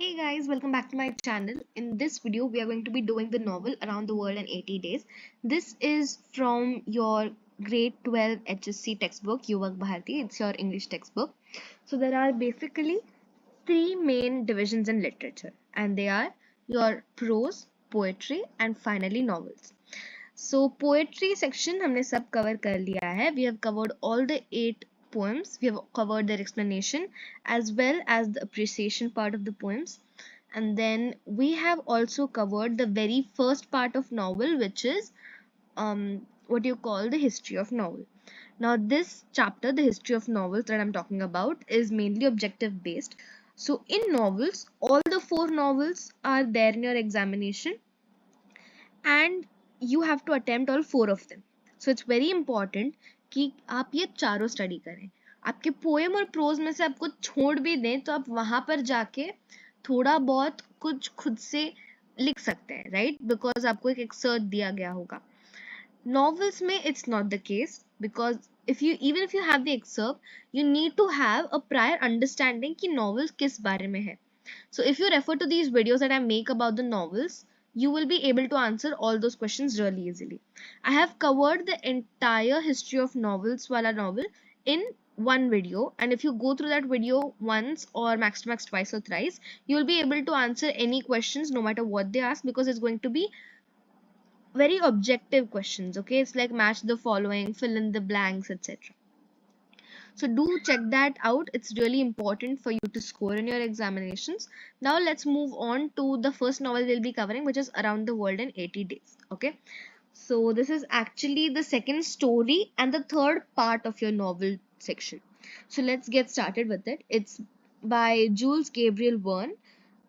Hey guys, welcome back to my channel. In this video, we are going to be doing the novel Around the World in 80 Days. This is from your grade 12 HSC textbook, Yuvak Bharati. It's your English textbook. So there are basically three main divisions in literature, and they are your prose, poetry, and finally novels. So poetry section हमने सब cover कर लिया है. We have covered all the 8 poems. We have covered their explanation as well as the appreciation part of the poems. And then we have also covered the very first part of novel, which is what you call the history of novel. Now this chapter, the history of novels that I'm talking about, is mainly objective based. So in novels, all the 4 novels are there in your examination, and you have to attempt all 4 of them. So it's very important कि आप ये चारों study करें. आपके poem और pros में से आपको छोड़ भी दें तो आप वहां पर जाके थोड़ा बहुत कुछ खुद से लिख सकते हैं, राइट? बिकॉज आपको एक एक्सर्ट दिया गया होगा. Novels में it's not the case, because even if you have the excerpt, you need to have a prior understanding कि novels किस बारे में है. So if you refer to these videos that I make about the novels, you will be able to answer all those questions really easily. I have covered the entire history of novels wala novel in one video, and if you go through that video once or max to max twice or thrice, you will be able to answer any questions no matter what they ask, because it's going to be very objective questions. Okay, it's like match the following, fill in the blanks, etc. So do check that out. It's really important for you to score in your examinations. Now let's move on to the first novel we'll be covering, which is Around the World in 80 Days. Okay. So this is actually the second story and the third part of your novel section. So let's get started with it. It's by Jules Gabriel Verne,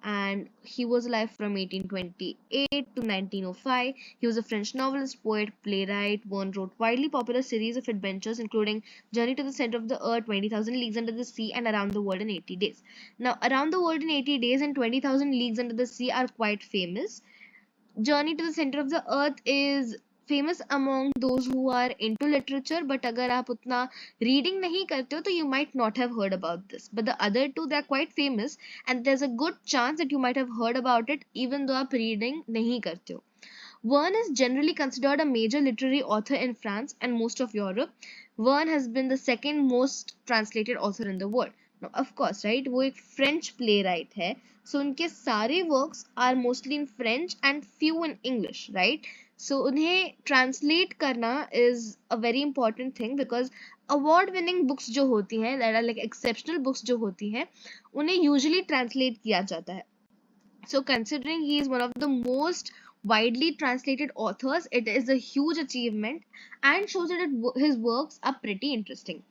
and he was alive from 1828 to 1905. He was a French novelist, poet, playwright. Verne wrote widely popular series of adventures, including Journey to the Center of the Earth, 20,000 Leagues Under the Sea, and Around the World in 80 Days. Now, Around the World in 80 Days and 20,000 Leagues Under the Sea are quite famous. Journey to the Center of the Earth is famous among those who are into literature, but अगर आप उतना reading नहीं करते हो तो you might not have heard about this. But the other two, they are quite famous, and there's a good chance that you might have heard about it even though आप reading नहीं करते हो. Verne is generally considered a major literary author in France and most of Europe. Verne has been the second most translated author in the world. Now, of course, right? वो एक French playwright है, so उनके सारे works are mostly in French and few in English, right? So उन्हें translate करना is a very important thing, because award winning books जो होती हैं, that are like exceptional books जो होती हैं, उन्हें usually translate किया जाता है. So considering he is one of the most widely translated authors, it is a huge achievement and shows that his works are pretty interesting.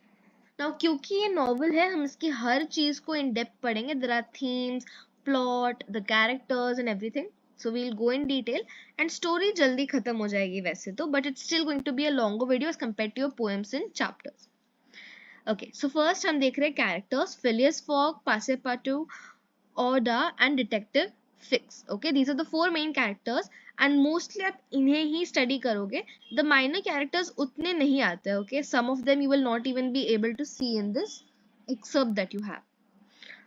Now क्योंकि ये novel है, हम इसकी हर चीज को in depth पढ़ेंगे. There are themes, plot, the characters and everything. So we'll go in detail, and story जल्दी खत्म हो जाएगी वैसे तो, but it's still going to be a longer video as compared to your poems in chapters. Okay, so first हम देख रहे हैं characters. Phileas Fogg, Passepartout, Oda and Detective Fix. Okay, these are the 4 main characters, and mostly आप इन्हें ही study करोगे. The minor characters उतने नहीं आते. Okay, some of them you will not even be able to see in this excerpt that you have.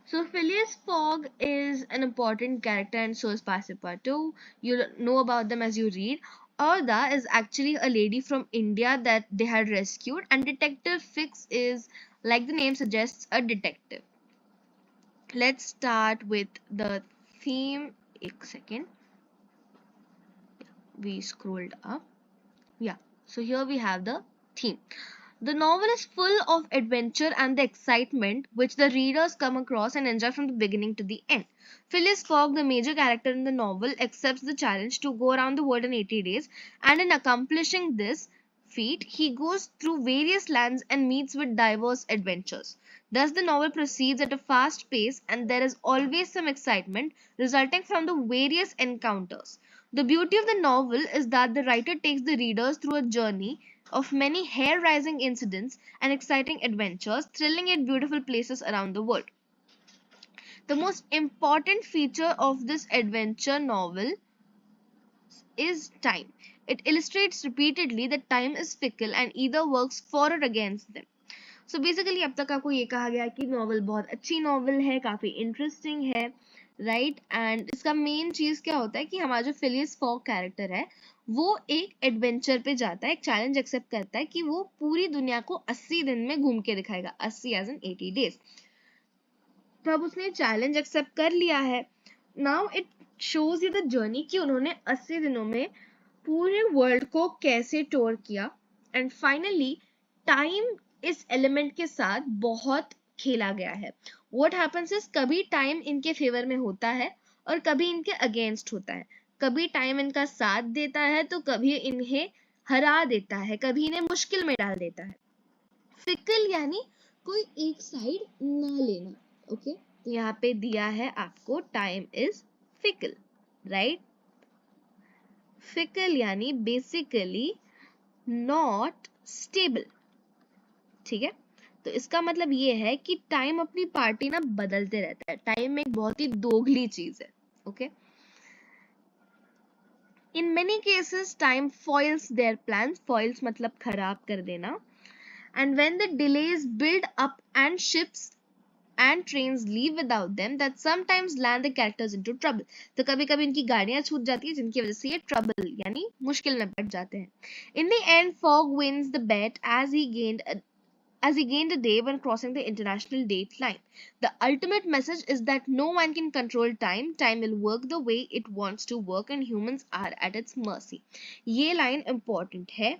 So Phileas Fogg is an important character, and so is Passepartout. You'll know about them as you read. Oda is actually a lady from India that they had rescued, and Detective Fix is, like the name suggests, a detective. Let's start with the theme. एक second. We scrolled up. Yeah. So here we have the theme. The novel is full of adventure and the excitement which the readers come across and enjoy from the beginning to the end. Phileas Fogg, the major character in the novel, accepts the challenge to go around the world in 80 days, and in accomplishing this feat, he goes through various lands and meets with diverse adventures. Thus, the novel proceeds at a fast pace, and there is always some excitement resulting from the various encounters. The beauty of the novel is that the writer takes the readers through a journey of many hair raising incidents and exciting adventures, thrilling yet beautiful places around the world. The most important feature of this adventure novel is time. It illustrates repeatedly that time is fickle and either works for or against them. So basically अब तक आपको ये कहा गया कि novel बहुत अच्छी novel है, काफी इंटरेस्टिंग है, राइट। एंड इसका मेन चीज क्या होता है कि हमारा जो फिलियस फॉग कैरेक्टर है वो एक एडवेंचर पे जाता है, एक चैलेंज एक्सेप्ट करता है कि वो पूरी दुनिया को 80 दिन में घूम के दिखाएगा, 80 एज इन 80 डेज। तो अब उसने चैलेंज एक्सेप्ट कर लिया है। Now it shows you the journey कि उन्होंने 80 दिनों में पूरे वर्ल्ड को कैसे टूर किया। एंड फाइनली टाइम इस एलिमेंट के साथ बहुत खेला गया है। व्हाट हैपेंस इज कभी टाइम इनके फेवर में होता है और कभी इनके अगेंस्ट होता है। कभी टाइम इनका साथ देता है तो कभी इन्हें हरा देता है, कभी इन्हें मुश्किल में डाल देता है। फिकल यानी कोई एक साइड ना लेना। ओके, तो यहाँ पे दिया है आपको time is fickle, right. Fickle यानी बेसिकली नॉट स्टेबल, ठीक है। तो इसका मतलब ये है कि टाइम अपनी पार्टी ना बदलते रहता है। टाइम एक बहुत ही दोगली चीज है। Okay, in many cases time foils their plans, foils मतलब खराब कर देना। And when the delays build up and ships and trains leave without them that sometimes land the characters into trouble। तो कभी कभी इनकी गाड़ियां छूट जाती है जिनकी वजह से ये ट्रबल यानी मुश्किल में पड़ जाते हैं। In the end Fogg wins the bet as he gained a day when crossing the international date line। The ultimate message is that no one can control time, time will work the way it wants to work and humans are at its mercy। ये line important है,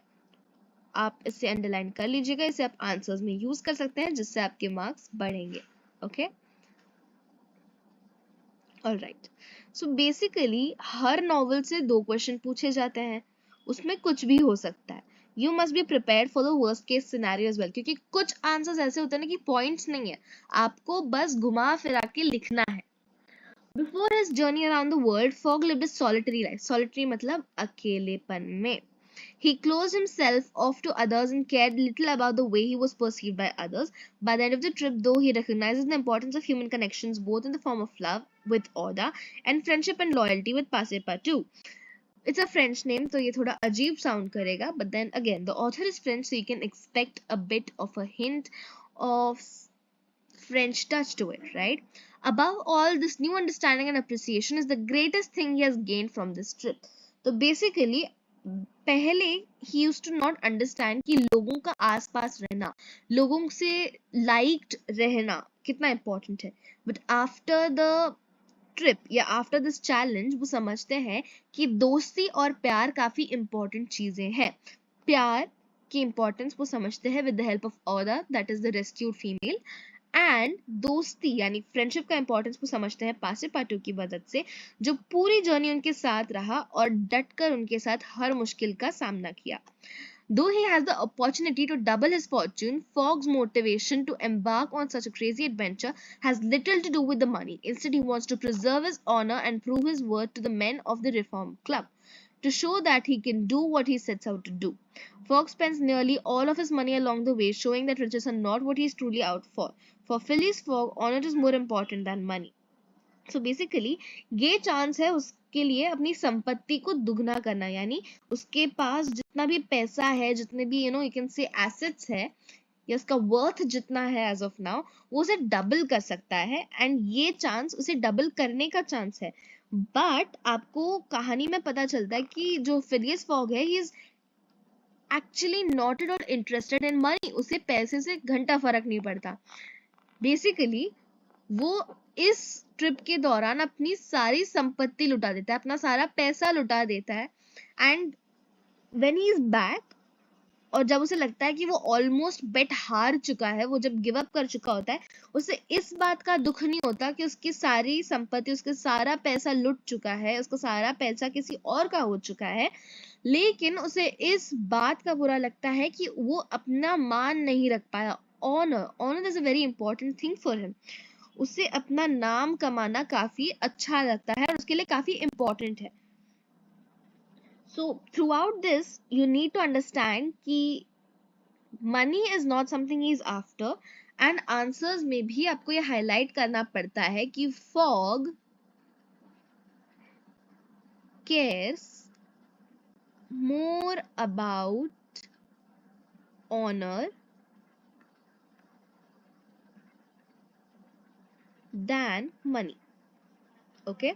आप इसे underline कर लीजिएगा, इसे आप answers में use कर सकते हैं जिससे आपके मार्क्स बढ़ेंगे। Okay, alright. सो बेसिकली हर नॉवल से 2 क्वेश्चन पूछे जाते हैं, उसमें कुछ भी हो सकता है। You must be prepared for the worst case scenario as well, क्योंकि कुछ आंसर्स ऐसे होते हैं ना कि पॉइंट्स नहीं है, आपको बस घुमा फिरा के लिखना है। Before his journey around the world, Fogg lived a solitary life. Solitary मतलब अकेलेपन में। He closed himself off to others and cared little about the way he was perceived by others. By the end of the trip, though, he recognizes the importance of human connections, both in the form of love with Oda and friendship and loyalty with Passepartout. It's a French name, तो ये थोड़ा अजीब sound करेगा, but then again, the author is French, so you can expect a bit of a hint of French touch to it, right? Above all, this new understanding and appreciation is the greatest thing he has gained from this trip. तो basically पहले he used to not understand कि लोगों का आसपास रहना, लोगों से liked रहना कितना important है, but after the ट्रिप या आफ्टर दिस चैलेंज वो समझते हैं कि दोस्ती और प्यार काफी इंपॉर्टेंट चीजें हैं। प्यार की इंपॉर्टेंस वो समझते हैं with the help of Aouda, that is the rescued female. And दोस्ती यानी फ्रेंडशिप का इंपॉर्टेंस वो समझते हैं पासेपाटू की मदद से, जो पूरी जर्नी उनके साथ रहा और डटकर उनके साथ हर मुश्किल का सामना किया। Though he has the opportunity to double his fortune, Fogg's motivation to embark on such a crazy adventure has little to do with the money. Instead, he wants to preserve his honor and prove his worth to the men of the Reform Club, to show that he can do what he sets out to do. Fogg spends nearly all of his money along the way, showing that riches are not what he is truly out for. For Phileas Fogg, honor is more important than money. So basically ये chance है उसके लिए अपनी संपत्ति को दुगना करना, यानी उसके पास जितना भी पैसा है, जितने भी यू कैन से एसेट्स है या उसका वर्थ जितना है एज ऑफ नाउ, वो उसे डबल कर सकता है। एंड ये चांस उसे डबल करने का चांस है। बट आपको कहानी में पता चलता है कि जो फिलियस फॉग है he is actually not at all interested in money, उसे पैसे से घंटा फर्क नहीं पड़ता। बेसिकली वो इस ट्रिप के दौरान अपनी सारी संपत्ति लुटा देता है, अपना सारा पैसा लुटा देता है। And when he is back, और जब उसे लगता है कि वो ऑलमोस्ट बेट हार चुका है, वो जब गिव अप कर चुका होता है, उसे इस बात का दुख नहीं होता कि उसकी सारी संपत्ति, उसका सारा पैसा लुट चुका है, उसका सारा पैसा किसी और का हो चुका है, लेकिन उसे इस बात का बुरा लगता है कि वो अपना मान नहीं रख पाया। Honour is a very important thing for him. उसे अपना नाम कमाना काफी अच्छा लगता है और उसके लिए काफी इंपॉर्टेंट है। So throughout this you need to understand कि money is not something he is after. And answers में भी आपको ये हाईलाइट करना पड़ता है कि Fogg cares more about honour than money। Okay,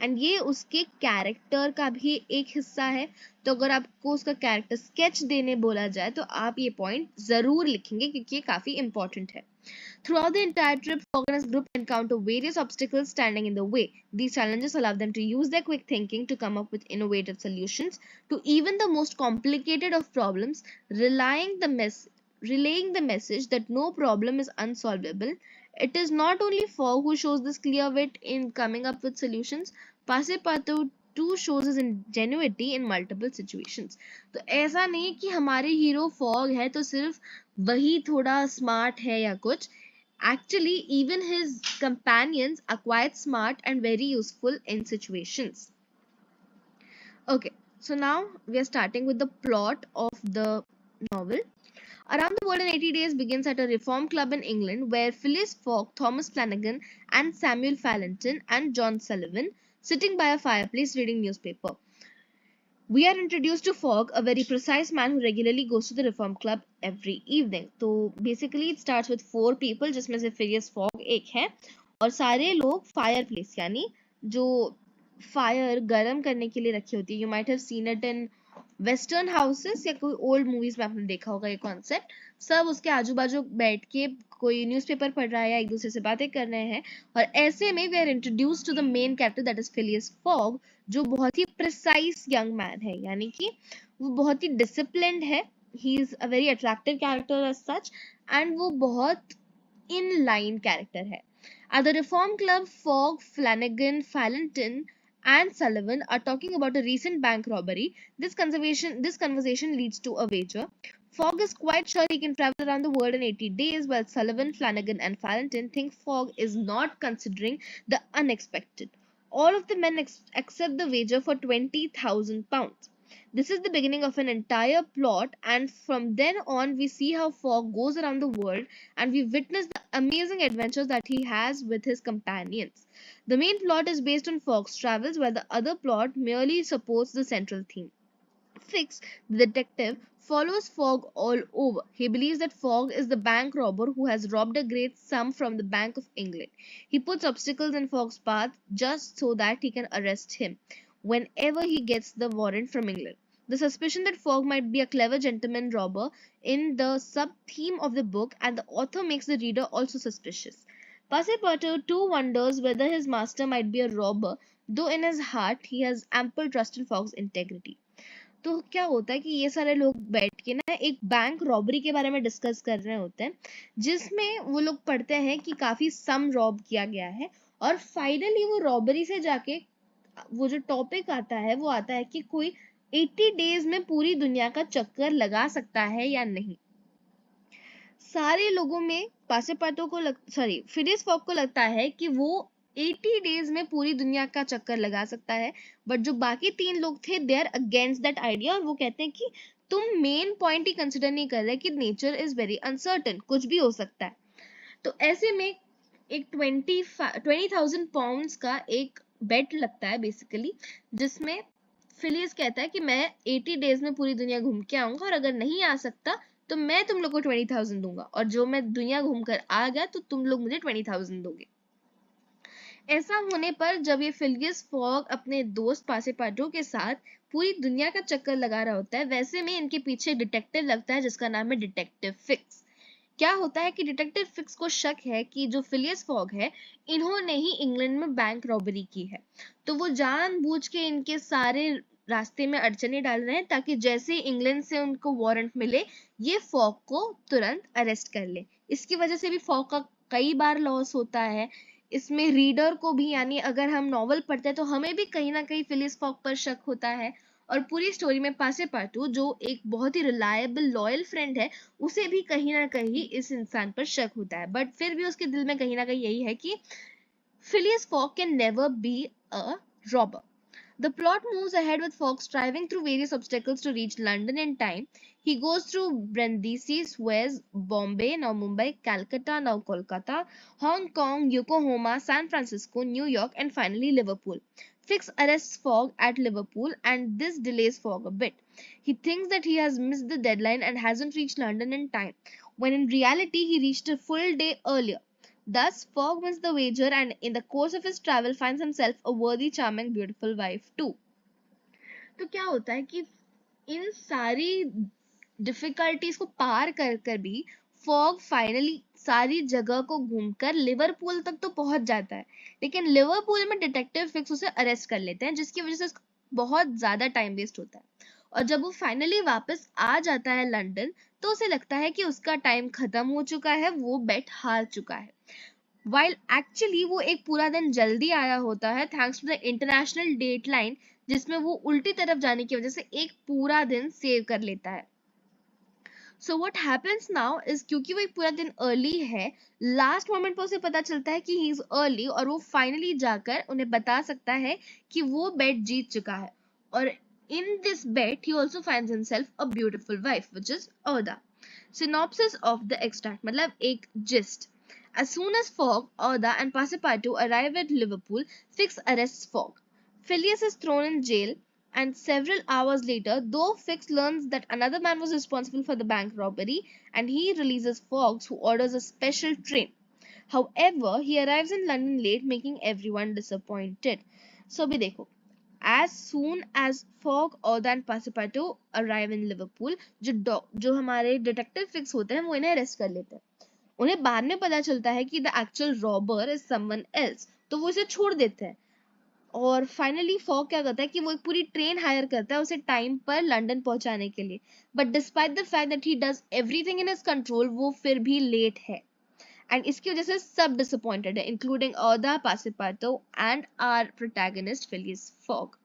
and ये उसके कैरेक्टर का भी एक हिस्सा है। तो अगर आपको उसका कैरेक्टर स्केच देने बोला जाए तो आप ये पॉइंट जरूर लिखेंगे क्योंकि ये काफी इंपॉर्टेंट है। Throughout the entire trip, Fogg and his group encounter various obstacles standing in the way. These challenges allow them to use their quick thinking to come up with innovative solutions to even the most complicated of problems, relaying the message that no problem is unsolvable. It is not only Fogg who shows this clear wit in coming up with solutions. Passepartout too shows his ingenuity in multiple situations. तो ऐसा नहीं कि हमारे hero fog है तो सिर्फ वही थोड़ा स्मार्ट है या कुछ. Actually, even his companions are quite smart and very useful in situations. Okay, so now we are starting with the plot of the novel. Around the World in 80 Days begins at a reform club in England where Phileas Fogg, Thomas Flanagan, and Samuel Fallentin and John Sullivan sitting by a fireplace reading newspaper. We are introduced to Fogg, a very precise man who regularly goes to the Reform Club every evening. तो basically it starts with 4 people जिसमें से Phileas Fogg एक है और सारे लोग fire place यानी जो फायर गर्म करने के लिए रखी होती है. You might have seen it in western houses या कोई ओल्ड मूवीज में आपने देखा होगा ये कॉन्सेप्ट. सब उसके आजू बाजू बैठ के कोई न्यूज़पेपर पढ़ रहा है या एक दूसरे से बातें कर रहे हैं. और ऐसे में we are introduce to the main character that is Phileas Fogg, जो बहुत ही प्रिसाइज यंग मैन है, यानी कि वो बहुत ही डिसिप्लिन्ड है. He is a very attractive character as such and वो बहुत इन लाइन कैरेक्टर है. At the Reform Club, Fogg, Flanagan, Fallentin, and Sullivan are talking about a recent bank robbery. This conversation leads to a wager. Fogg is quite sure he can travel around the world in 80 days, while Sullivan, Flanagan, and Fallentin think Fogg is not considering the unexpected. All of the men accept the wager for £20,000. This is the beginning of an entire plot, and from then on, we see how Fogg goes around the world and we witness the amazing adventures that he has with his companions. The main plot is based on Fogg's travels, while the other plot merely supports the central theme. Fix, the detective, follows Fogg all over. He believes that Fogg is the bank robber who has robbed a great sum from the Bank of England. He puts obstacles in Fogg's path just so that he can arrest him whenever he gets the warrant from England. The suspicion that Fogg might be a clever gentleman robber in the sub-theme of the book, and the author makes the reader also suspicious. Passepartout too wonders whether his master might be a robber, though in his heart he has ample trust in Fogg's integrity. तो क्या होता है कि ये सारे लोग बैठ के ना एक बैंक रॉबरी के बारे में डिस्कस कर रहे होते हैं, जिसमें वो लोग पढ़ते हैं कि काफी सम रॉब किया गया है और फाइनली वो रॉबरी से जाके वो जो टॉपिक आता है वो आता है कि कोई 80 डेज में पूरी दुनिया का चक्कर लगा सकता है या नहीं. सारे लोगों में पासेपाटो को फिलियस फॉग को लगता है कि वो 80 डेज में पूरी दुनिया का चक्कर लगा सकता है, बट जो बाकी 3 लोग थे they are against that idea और वो कहते हैं कि तुम मेन पॉइंट ही कंसिडर नहीं कर रहे कि नेचर इज वेरी अनसर्टन, कुछ भी हो सकता है. तो ऐसे में एक 20,000 पाउंड्स का एक बेट लगता है बेसिकली, जिसमें फिलियस कहता है कि मैं 80 डेज में पूरी दुनिया घूम के आऊंगा और अगर नहीं आ सकता तो मैं तुम लोग को 20,000 दूंगा और जो मैं दुनिया घूम कर आ गया तो तुम लोग मुझे 20,000 दोगे. ऐसा होने पर जब ये फिलियस फॉग अपने दोस्त पासेपाटो के साथ पूरी दुनिया का चक्कर लगा रहा होता है, वैसे में इनके पीछे डिटेक्टिव लगता है जिसका नाम है डिटेक्टिव फिक्स. क्या होता है कि डिटेक्टिव फिक्स को शक है कि जो फिलियस फॉग है इन्होंने ही इंग्लैंड में बैंक रॉबरी की है, तो वो जानबूझ के इनके सारे रास्ते में अड़चने डाल रहे हैं ताकि जैसे इंग्लैंड से उनको वारंट मिले ये फॉग को तुरंत अरेस्ट कर ले. इसकी वजह से भी फॉग का कई बार लॉस होता है. इसमें रीडर को भी, यानी अगर हम नॉवल पढ़ते हैं तो हमें भी कहीं ना कहीं फिलियस फॉग पर शक होता है और पूरी स्टोरी में पासेपाटू जो एक बहुत ही रिलायबल लॉयल फ्रेंड है उसे भी कहीं ना कहीं इस इंसान पर शक होता है, बट फिर भी उसके दिल में कहीं ना कहीं यही है कि Phileas fog can never be a robber. The plot moves ahead with Fogg striving through various obstacles to reach London in time. He goes through Brindisi, Suez, Bombay, now Mumbai, Calcutta, now Kolkata, Hong Kong, Yokohama, San Francisco, New York, and finally Liverpool. Fix arrests Fogg at Liverpool, and this delays Fogg a bit. He thinks that he has missed the deadline and hasn't reached London in time, when in reality he reached a full day earlier. Thus, Fogg wins the wager and in the course of his travel finds himself a worthy, charming, beautiful wife too. तो क्या होता है कि इन सारी difficulties को पार कर कर भी फॉग फाइनली सारी जगह को घूमकर लिवरपूल तक तो पहुंच जाता है, लेकिन लिवरपूल में डिटेक्टिव फिक्स उसे अरेस्ट कर लेते हैं, जिसकी वजह से उसका बहुत ज्यादा टाइम वेस्ट होता है। और जब वो फाइनली वापस आ जाता है लंदन, तो उसे लगता है कि उसका टाइम खत्म हो चुका है, वो बेट हार चुका है। वाइल एक्चुअली वो एक पूरा दिन जल्दी आया होता है thanks to the international deadline, जिसमें वो उल्टी तरफ जाने की वजह से एक पूरा दिन सेव कर लेता है। So what happens now is, क्योंकि वो एक पूरा दिन अर्ली है, लास्ट मोमेंट पर उसे पता चलता है कि ही इज अर्ली, और वो फाइनली जाकर उन्हें बता सकता है कि वो बेट जीत चुका है। और in this bet he also finds himself a beautiful wife which is Aouda. Synopsis of the extract, मतलब एक जिस्ट। As soon as Fogg, Oda, and Passepartout arrive at Liverpool, Fix arrests Fogg. Phileas is thrown in jail, and several hours later, though Fix learns that another man was responsible for the bank robbery, and he releases Fogg, who orders a special train. However, he arrives in London late, making everyone disappointed. So अभी देखो, as soon as Fogg, Oda, and Passepartout arrive in Liverpool, जो हमारे detective fix होते हैं वो इन्हें arrest कर लेते हैं। उन्हें बाद में पता चलता है कि the actual robber is someone else, तो वो इसे छोड़ देते हैं। और फाइनली फॉग क्या करता है कि वो एक पूरी ट्रेन हायर करता है उसे टाइम पर लंदन पहुंचाने के लिए, but despite the fact that he does everything in his control, वो फिर भी लेट है। एंड इसकी वजह से सब डिसअपॉइंटेड है, including Aouda, Passepartout and our protagonist Phileas Fogg.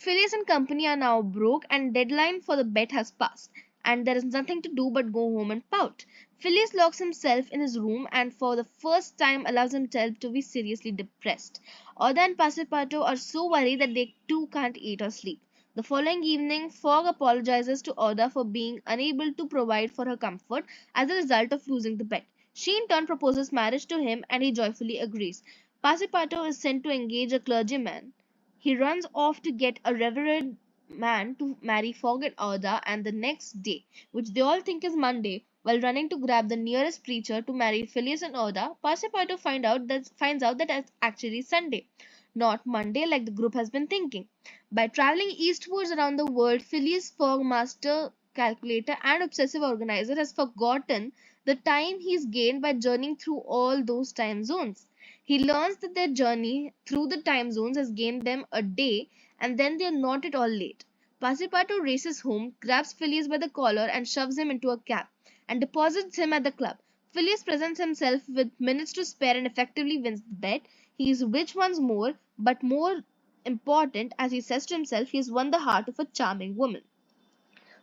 Phileas and company are now broke, and deadline for the bet has passed, and there is nothing to do but go home and pout. Phileas locks himself in his room and for the first time allows himself to be seriously depressed. Oda and Passepartout are so worried that they too can't eat or sleep. The following evening, Fogg apologizes to Oda for being unable to provide for her comfort as a result of losing the bet. She in turn proposes marriage to him and he joyfully agrees. Passepartout is sent to engage a clergyman. He runs off to get a reverend man to marry Fogg and Oda, and the next day, which they all think is Monday, while running to grab the nearest preacher to marry Phileas and Oda, Passepartout finds out that it's actually Sunday, not Monday like the group has been thinking. By traveling eastwards around the world, Phileas Fogg, master calculator and obsessive organizer, has forgotten the time he's gained by journeying through all those time zones. He learns that their journey through the time zones has gained them a day, and then they are not at all late. Passepartout races home, grabs Phileas by the collar and shoves him into a cab, and deposits him at the club. Phileas presents himself with minutes to spare and effectively wins the bet. He is rich once more, but more important, as he says to himself, he has won the heart of a charming woman.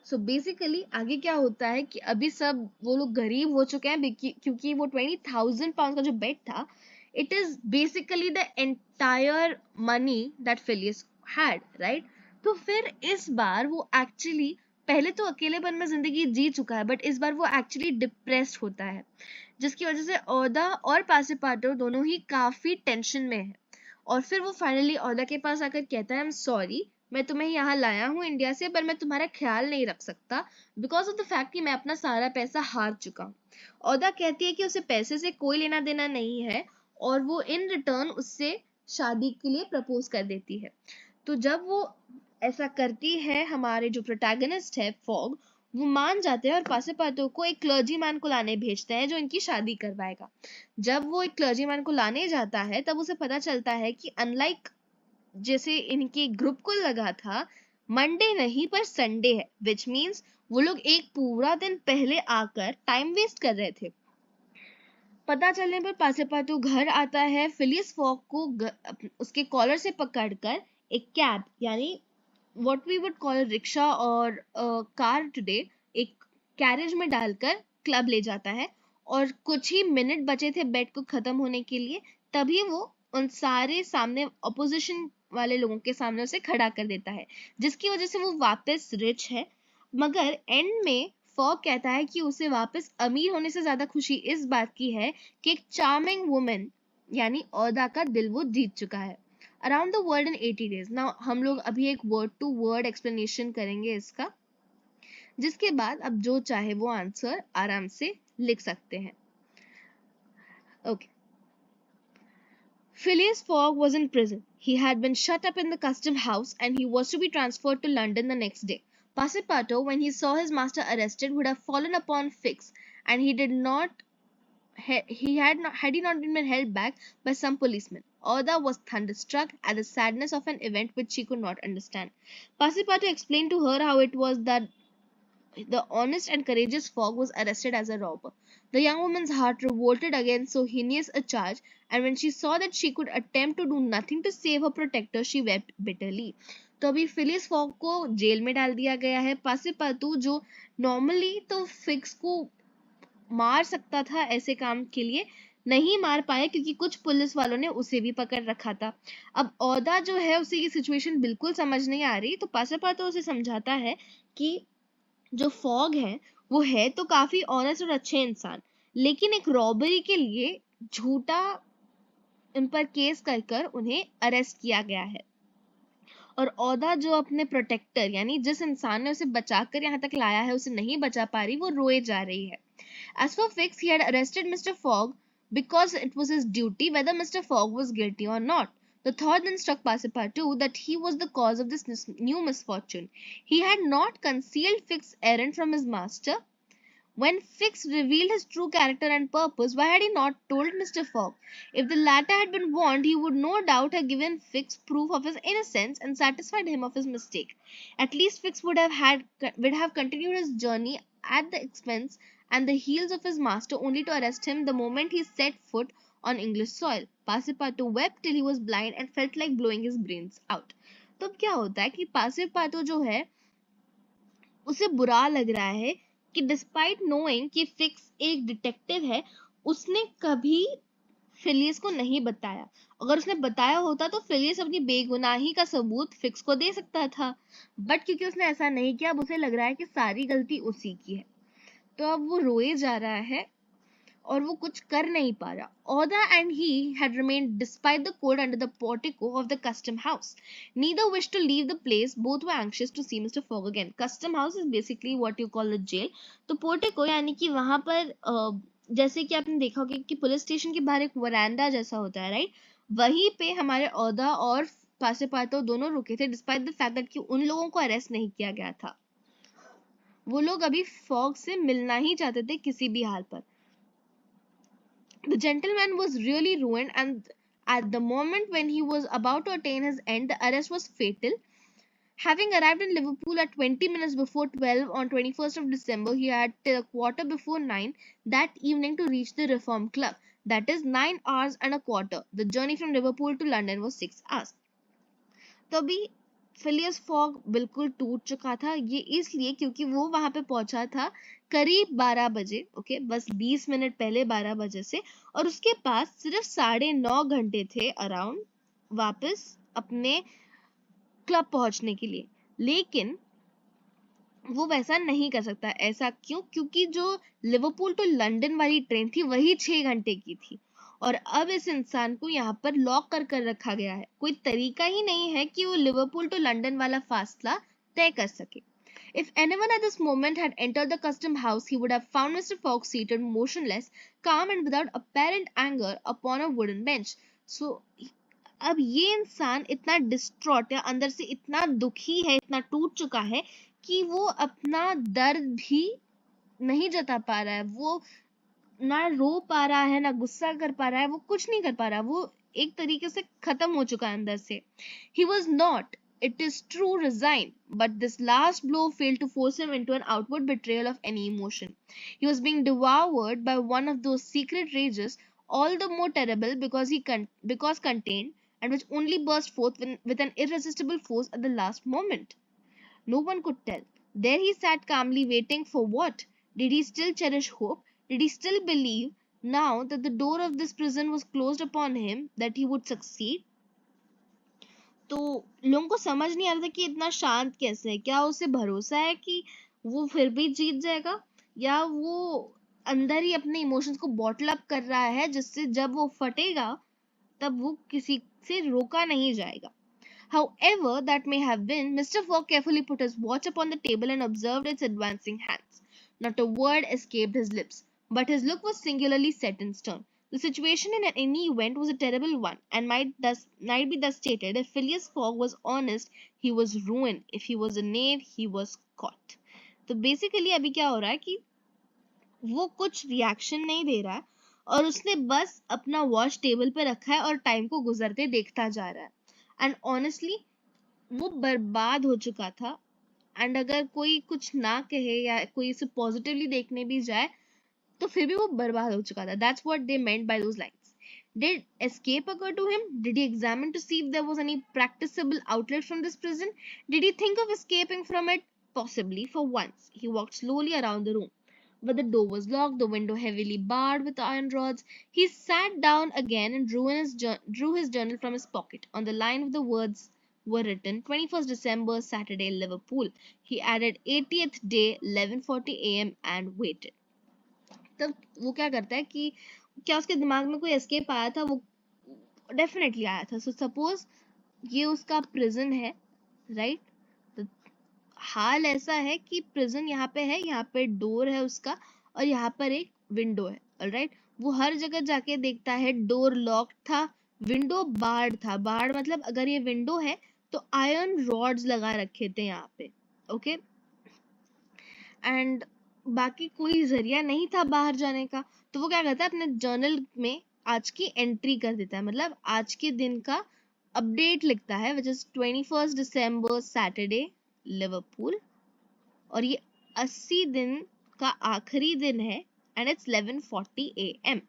So basically आगे क्या होता है कि अभी सब वो लोग गरीब हो चुके हैं क्योंकि वो 20,000 पाउंड का जो बेट था, it is basically the entire money that Phileas had, right. तो फिर इस बार वो एक्चुअली, पहले तो अकेलेपन में जिंदगी जी चुका है, बट इस बार वो एक्चुअली डिप्रेस्ड होता है, जिसकी वजह से ओदा और पासिपाटो दोनों ही काफी टेंशन में है। और फिर वो फाइनली ओदा के पास आकर कहता है, आई एम सॉरी, मैं तुम्हें यहाँ लाया हूँ इंडिया से, पर मैं तुम्हारा ख्याल नहीं रख सकता बिकॉज ऑफ द फैक्ट कि मैं अपना सारा पैसा हार चुका हूँ। ओदा कहती है कि उसे पैसे से कोई लेना देना नहीं है, और वो इन रिटर्न उससे शादी के लिए प्रपोज कर देती है। तो जब वो ऐसा करती है, हमारे जो प्रोटैगनिस्ट है फॉग, वो मान जाते हैं और पासेपाटो को एक क्लर्जी मैन को लाने भेजते हैं जो इनकी शादी करवाएगा। जब वो एक क्लर्जी मैन को लाने जाता है, तब उसे पता चलता है कि अनलाइक जैसे इनके ग्रुप को लगा था, मंडे नहीं पर संडे है, विच मीन्स वो लोग एक पूरा दिन पहले आकर टाइम वेस्ट कर रहे थे। पता चलने पर पासेपाटो घर आता है, फिलियस फॉग को उसके कॉलर से पकड़कर एक कैब, यानी what we would call rickshaw और कार टुडे, एक कैरेज में डालकर क्लब ले जाता है। और कुछ ही मिनट बचे थे बेट को खत्म होने के लिए, तभी वो उन सारे सामने अपोजिशन वाले लोगों के सामने उसे खड़ा कर देता है, जिसकी वजह से वो वापस रिच है। मगर एंड में फॉग कहता है कि उसे वापस अमीर होने से ज्यादा खुशी इस बात की है कि एक चार्मिंग वुमन यानी ओदा का दिल वो जीत चुका है। Around the world in 80 days. Now हम लोग अभी एक वर्ड टू वर्ड एक्सप्लेनेशन करेंगे इसका, जिसके बाद अब जो चाहे वो आंसर आराम से लिख सकते हैं। Okay. Phileas Fogg was in prison. He had been shut up in the custom house and he was to be transferred to London the next day. Passepartout, when he saw his master arrested, would have fallen upon Fix, and he did not had he not been held back by some policemen. Oda was thunderstruck at the sadness of an event which she could not understand. Passepartout explained to her how it was that the honest and courageous Fogg was arrested as a robber. The young woman's heart revolted against so heinous a charge, and when she saw that she could attempt to do nothing to save her protector, she wept bitterly. तो अभी Phyllis fog को jail में डाल दिया गया है. पासीपातू जो normally तो फिक्स को मार सकता था ऐसे काम के लिए, नहीं मार पाया क्योंकि कुछ पुलिस वालों ने उसे भी पकड़ रखा था. अब औदा जो है उसे ये सिचुएशन बिल्कुल समझ नहीं आ रही, तो पासीपातू उसे समझाता है कि जो फॉग है वो है तो काफी ऑनेस्ट और अच्छे इंसान, लेकिन एक रॉबरी के लिए झूठा इन पर केस कर कर उन्हें अरेस्ट किया गया है. और औदा जो अपने प्रोटेक्टर यानी जिस इंसान ने उसे बचाकर यहाँ तक लाया है उसे नहीं बचा पा रही, वो रोए जा रही है. As for Fix, he had arrested Mr. Fogg because it was his duty whether Mr. Fogg was guilty or not. The thought then struck Passepartout that he was the cause of this new misfortune. He had not concealed Fix's errand from his master. When Fix revealed his true character and purpose, why had he not told Mr. Fogg? If the latter had been warned, he would no doubt have given Fix proof of his innocence and satisfied him of his mistake. At least Fix would have continued his journey at the expense and the heels of his master, only to arrest him the moment he set foot on English soil. Passepartout wept till he was blind and felt like blowing his brains out. तो अब क्या होता है कि पासीपातो जो है उसे बुरा लग रहा है कि डिस्पाइट नोइंग कि फिक्स एक डिटेक्टिव है, उसने कभी फिलियस को नहीं बताया. अगर उसने बताया होता तो फिलियस अपनी बेगुनाही का सबूत फिक्स को दे सकता था, बट क्योंकि उसने ऐसा नहीं किया, अब उसे लग रहा है कि सारी गलती उसी की है. तो अब वो रोए जा रहा है और वो कुछ कर नहीं पा रहा. Oda and he had remained despite the cold under the portico of the custom house. Neither wished to leave the place. Both were anxious to see Mr. Fogg again. Custom house is basically what you call a jail. तो portico यानी कि वहां पर जैसे कि आपने देखा होगा कि पुलिस स्टेशन के बाहर एक वरांडा जैसा होता है, राइट? वहीं पे हमारे ओदा और पासेपातो दोनों रुके थे, डिस्पाइट द फैक्ट दैट कि उन लोगों को अरेस्ट नहीं किया गया था. वो लोग अभी फॉग से मिलना ही चाहते थे किसी भी हाल पर. The gentleman was really ruined, and at the moment when he was about to attain his end, the arrest was fatal. Having arrived in Liverpool at 20 minutes before 12 on 21st of December, he had till a quarter before 9 that evening to reach the Reform Club. That is 9 hours and a quarter. The journey from Liverpool to London was 6 hours. तो अभी Phileas fog बिल्कुल टूट चुका था. ये इसलिए क्योंकि वो वहां पे पहुंचा था करीब 12 बजे, ओके, बस 20 मिनट पहले 12 बजे से, और उसके पास सिर्फ 9.5 घंटे थे अराउंड वापस अपने क्लब पहुंचने के लिए. लेकिन वो वैसा नहीं कर सकता. ऐसा क्यों? क्योंकि जो लिवरपूल टू लंदन वाली ट्रेन थी वही 6 घंटे की थी, और अब इस इंसान को यहाँ पर लॉक कर रखा गया है. कोई तरीका ही नहीं है कि वो लिवरपूल टू लंदन वाला फासला तय कर सके. If anyone at this moment had entered the custom house, he would have found Mr. Fogg seated motionless, calm and without apparent anger upon a wooden bench. So अब ये इंसान इतना distraught या अंदर से इतना दुखी है, इतना टूट चुका है कि वो अपना दर्द भी नहीं जता पा रहा है. वो ना रो पा रहा है, ना गुस्सा कर पा रहा है, वो कुछ नहीं कर पा रहा. वो एक तरीके से खत्म हो चुका है अंदर से. He was not, it is true, resigned, but this last blow failed to force him into an outward betrayal of any emotion. He was being devoured by one of those secret rages, all the more terrible because contained, and which only burst forth with an irresistible force at the last moment. No one could tell. There he sat calmly waiting for what? Did he still cherish hope? Did he still believe, now that the door of this prison was closed upon him, that he would succeed? तो लोगों को समझ नहीं आ रहा था कि इतना शांत कैसे है. क्या उसे भरोसा है कि वो फिर भी जीत जाएगा, या वो अंदर ही अपने इमोशंस को बॉटल अप कर रहा है जिससे जब वो फटेगा तब वो किसी से रोका नहीं जाएगा. However that may have been, Mr. Fogg carefully put his watch upon the table and observed its advancing hands. Not a word escaped his lips, but his look was singularly set and stern. The situation in any event was a terrible one and might be thus stated. If Phileas Fogg was honest, he was ruined. If he was a knave, he was caught. तो basically अभी क्या हो रहा है कि वो कुछ reaction नहीं दे रहा है और उसने बस अपना वॉच टेबल पे रखा है और टाइम को गुजरते देखता जा रहा है. एंड ऑनेस्टली वो बर्बाद हो चुका था. एंड अगर कोई कुछ ना कहे या कोई इसे पॉजिटिवली देखने भी जाए तो फिर भी वो बर्बाद हो चुका था. That's what they meant by those lines. Did escape occur to him? Did he examine to see if there was any practicable outlet from this prison? Did he think of escaping from it? Possibly. For once, he walked slowly around the room. But the door was locked, the window heavily barred with iron rods. He sat down again and drew his journal from his pocket. On the line of the words were written 21st December, Saturday, Liverpool. He added 80th day, 11:40 a.m. and waited. तब वो क्या करता है कि क्या उसके दिमाग में कोई एस्केप आया था? वो डेफिनेटली आया था. सो सपोज ये उसका प्रिजन है, राइट? तो हाल ऐसा है कि प्रिजन यहाँ पे है, यहाँ पे डोर है उसका और यहाँ पर एक विंडो है, ऑलराइट? वो हर जगह जाके देखता है. डोर लॉक था, विंडो बार्ड था. बार्ड मतलब अगर ये विंडो है तो आयरन रॉड्स लगा रखे थे यहाँ पे, ओके? एंड बाकी कोई जरिया नहीं था बाहर जाने का. तो वो क्या करता है, अपने जर्नल में आज की एंट्री कर देता है, मतलब आज के दिन का अपडेट लिखता है, which is 21st December Saturday, Liverpool. और ये 80 दिन का आखिरी दिन है and it's 11:40 a.m.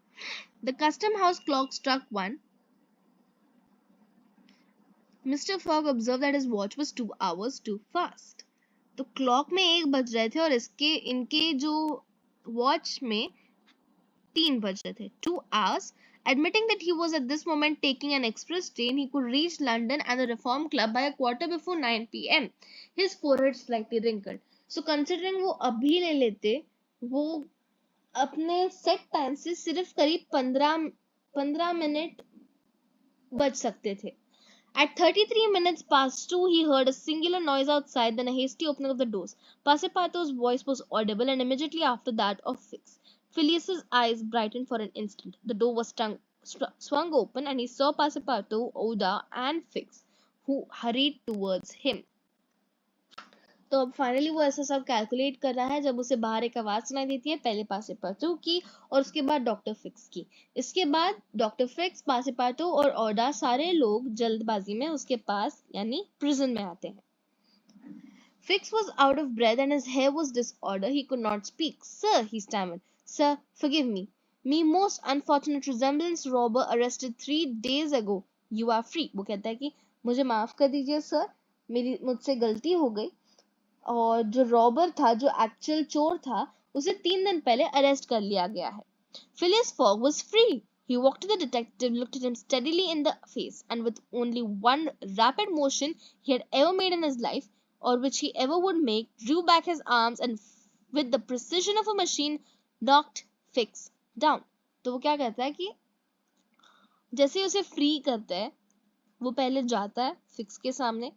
The custom house clock struck 1. Mr. Fogg observed that his watch was 2 hours too fast. तो क्लॉक में 1 बज रहे थे और इनके जो वॉच में 3 बज रहे थे. 2 hours. Admitting that he was at this moment taking an express train, he could reach London and the Reform Club by a quarter before 9 p.m. His forehead slightly wrinkled. So considering वो अभी ले लेते, वो अपने set time से सिर्फ करीब 15 minute बच सकते थे. At 33 minutes past 2, he heard a singular noise outside, then a hasty opening of the doors. Passepartout's voice was audible, and immediately after that of Fix. Phileas's eyes brightened for an instant. The door was swung open, and he saw Passepartout, Oda, and Fix, who hurried towards him. तो अब finally वो ऐसा सब calculate कर रहा है जब उसे बाहर एक आवाज सुनाई देती है, पहले पासेपाटू की और उसके बाद डॉक्टर फिक्स की. इसके बाद डॉक्टर फिक्स, पासेपाटू और ओडा सारे लोग जल्दबाजी में उसके पास यानी प्रिजन में आते हैं. Fix was out of breath and his hair was disordered. He could not speak. Sir, he stammered. Sir, forgive me. Me most unfortunate resemblance robber arrested 3 days ago. You are free. वो कहता है कि मुझे माफ कर दीजिए sir, मुझसे गलती हो गई. और जो रॉबर था, जो एक्चुअल चोर था, उसे 3 दिन पहले अरेस्ट कर लिया गया है. Phileas Fogg was free. He walked to the detective, looked at him steadily in the face, and with only one rapid motion he had ever made in his life, or which he ever would make, drew back his arms and with the precision of a machine knocked Fix down. तो वो क्या करता है कि जैसे उसे free करता है, वो पहले जाता है फिक्स के सामने,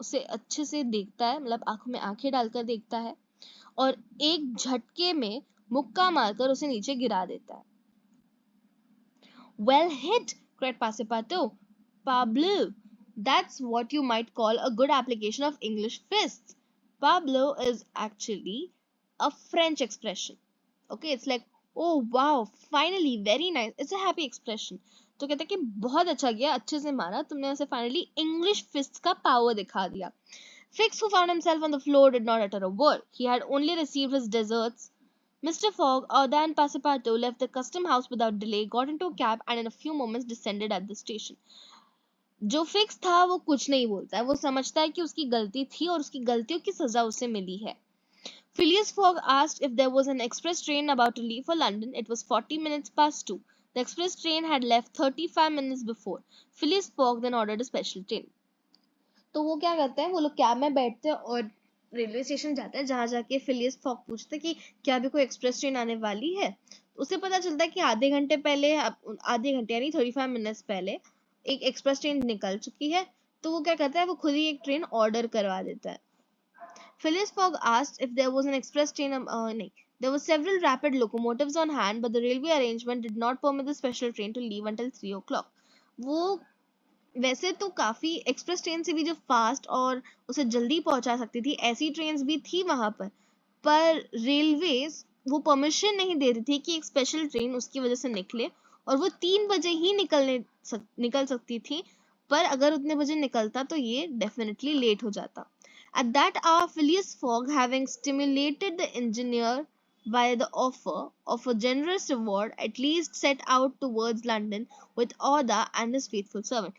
उसे अच्छे से देखता है, मतलब आंखों में आंखें डालकर देखता है और एक झटके में मुक्का मारकर उसे नीचे गिरा देता है. Well hit, cried Passepartout. Parbleu, that's what you might call a good application of English fists. Parbleu is actually a French expression. Okay, it's like, oh wow, finally, very nice. It's a happy expression. तो कहता है कि बहुत अच्छा किया, अच्छे से मारा तुमने, उसे फाइनली इंग्लिश फिस्ट का पावर दिखा दिया. Fix, who found himself on the floor, did not utter a word. He had only received his deserts. Mr. Fogg, Oda and Passepartout left the custom house without delay, got into a cab, and in a few moments descended at the station. जो fix था वो कुछ नहीं बोलता है, वो समझता है कि उसकी गलती थी और उसकी गलतियों की सजा उसे मिली है. Phileas Fogg asked if there was an express train about to leave for London. It was 40 minutes past 2. The express train had left 35 minutes before. Phileas Fogg then ordered a special train. तो वो क्या करते हैं, वो लोग cab में बैठते हैं और रेलवे स्टेशन जाते हैं, जहाँ जाके फिलियस फॉग पूछते हैं कि क्या भी कोई एक्सप्रेस ट्रेन आने वाली है. उसे पता चलता है कि आधे घंटे यानी 35 मिनट्स पहले एक एक्सप्रेस ट्रेन निकल चुकी है. तो वो क्या करता है, वो खुद ही एक ट्रेन ऑर्डर करवा देता है. Phileas Fogg asked if there was an express train. नहीं, There were several rapid locomotives on hand, but the railway arrangement did not permit the special train to leave until 3 o'clock. वो वैसे तो काफी express train से भी जो fast और उसे जल्दी पहुंचा सकती थी, ऐसी ट्रेन्स भी थी वहां पर रेलवेज वो परमिशन नहीं दे रही थी कि एक स्पेशल ट्रेन उसकी वजह से निकले, और वो 3 बजे ही निकल सकती थी, पर अगर उतने बजे निकलता तो ये डेफिनेटली लेट हो जाता. At that hour, Phileas Fogg, having stimulated the engineer by the offer of a generous reward, at least set out towards London with Oda and his faithful servant.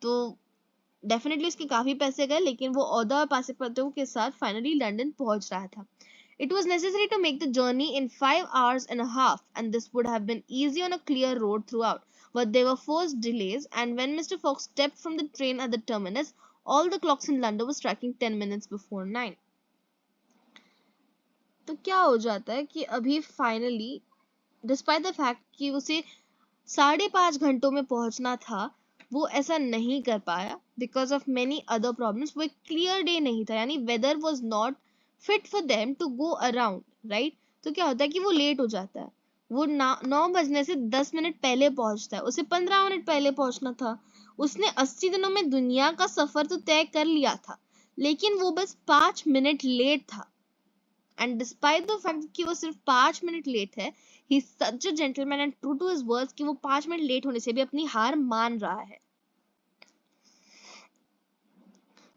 तो डेफिनेटली उसके काफी पैसे गए, लेकिन वो ओदा और पासेपर्टो के साथ फाइनली लंदन पहुंच रहा था. It was necessary to make the journey in 5 hours and a half, and this would have been easy on a clear road throughout. But there were forced delays, and when Mr. Fogg stepped from the train at the terminus, all the clocks in London were striking 10 minutes before 9. तो क्या हो जाता है कि अभी finally, despite the fact कि उसे 5.5 घंटों में पहुंचना था, वो ऐसा नहीं कर पाया because of many other problems. वो एक क्लियर डे नहीं था, यानी weather was not fit for them to go around, right. तो क्या होता है कि वो लेट हो जाता है. वो 9 बजने से 10 मिनट पहले पहुंचता है, उसे 15 मिनट पहले पहुंचना था. उसने 80 दिनों में दुनिया का सफर तो तय कर लिया था, लेकिन वो बस 5 मिनट लेट था. एंड डिस्पाइट द फैक्ट कि वो सिर्फ 5 मिनट लेट है, he is such a gentleman and true to his words कि वो 5 मिनट लेट होने से भी अपनी हार मान रहा है.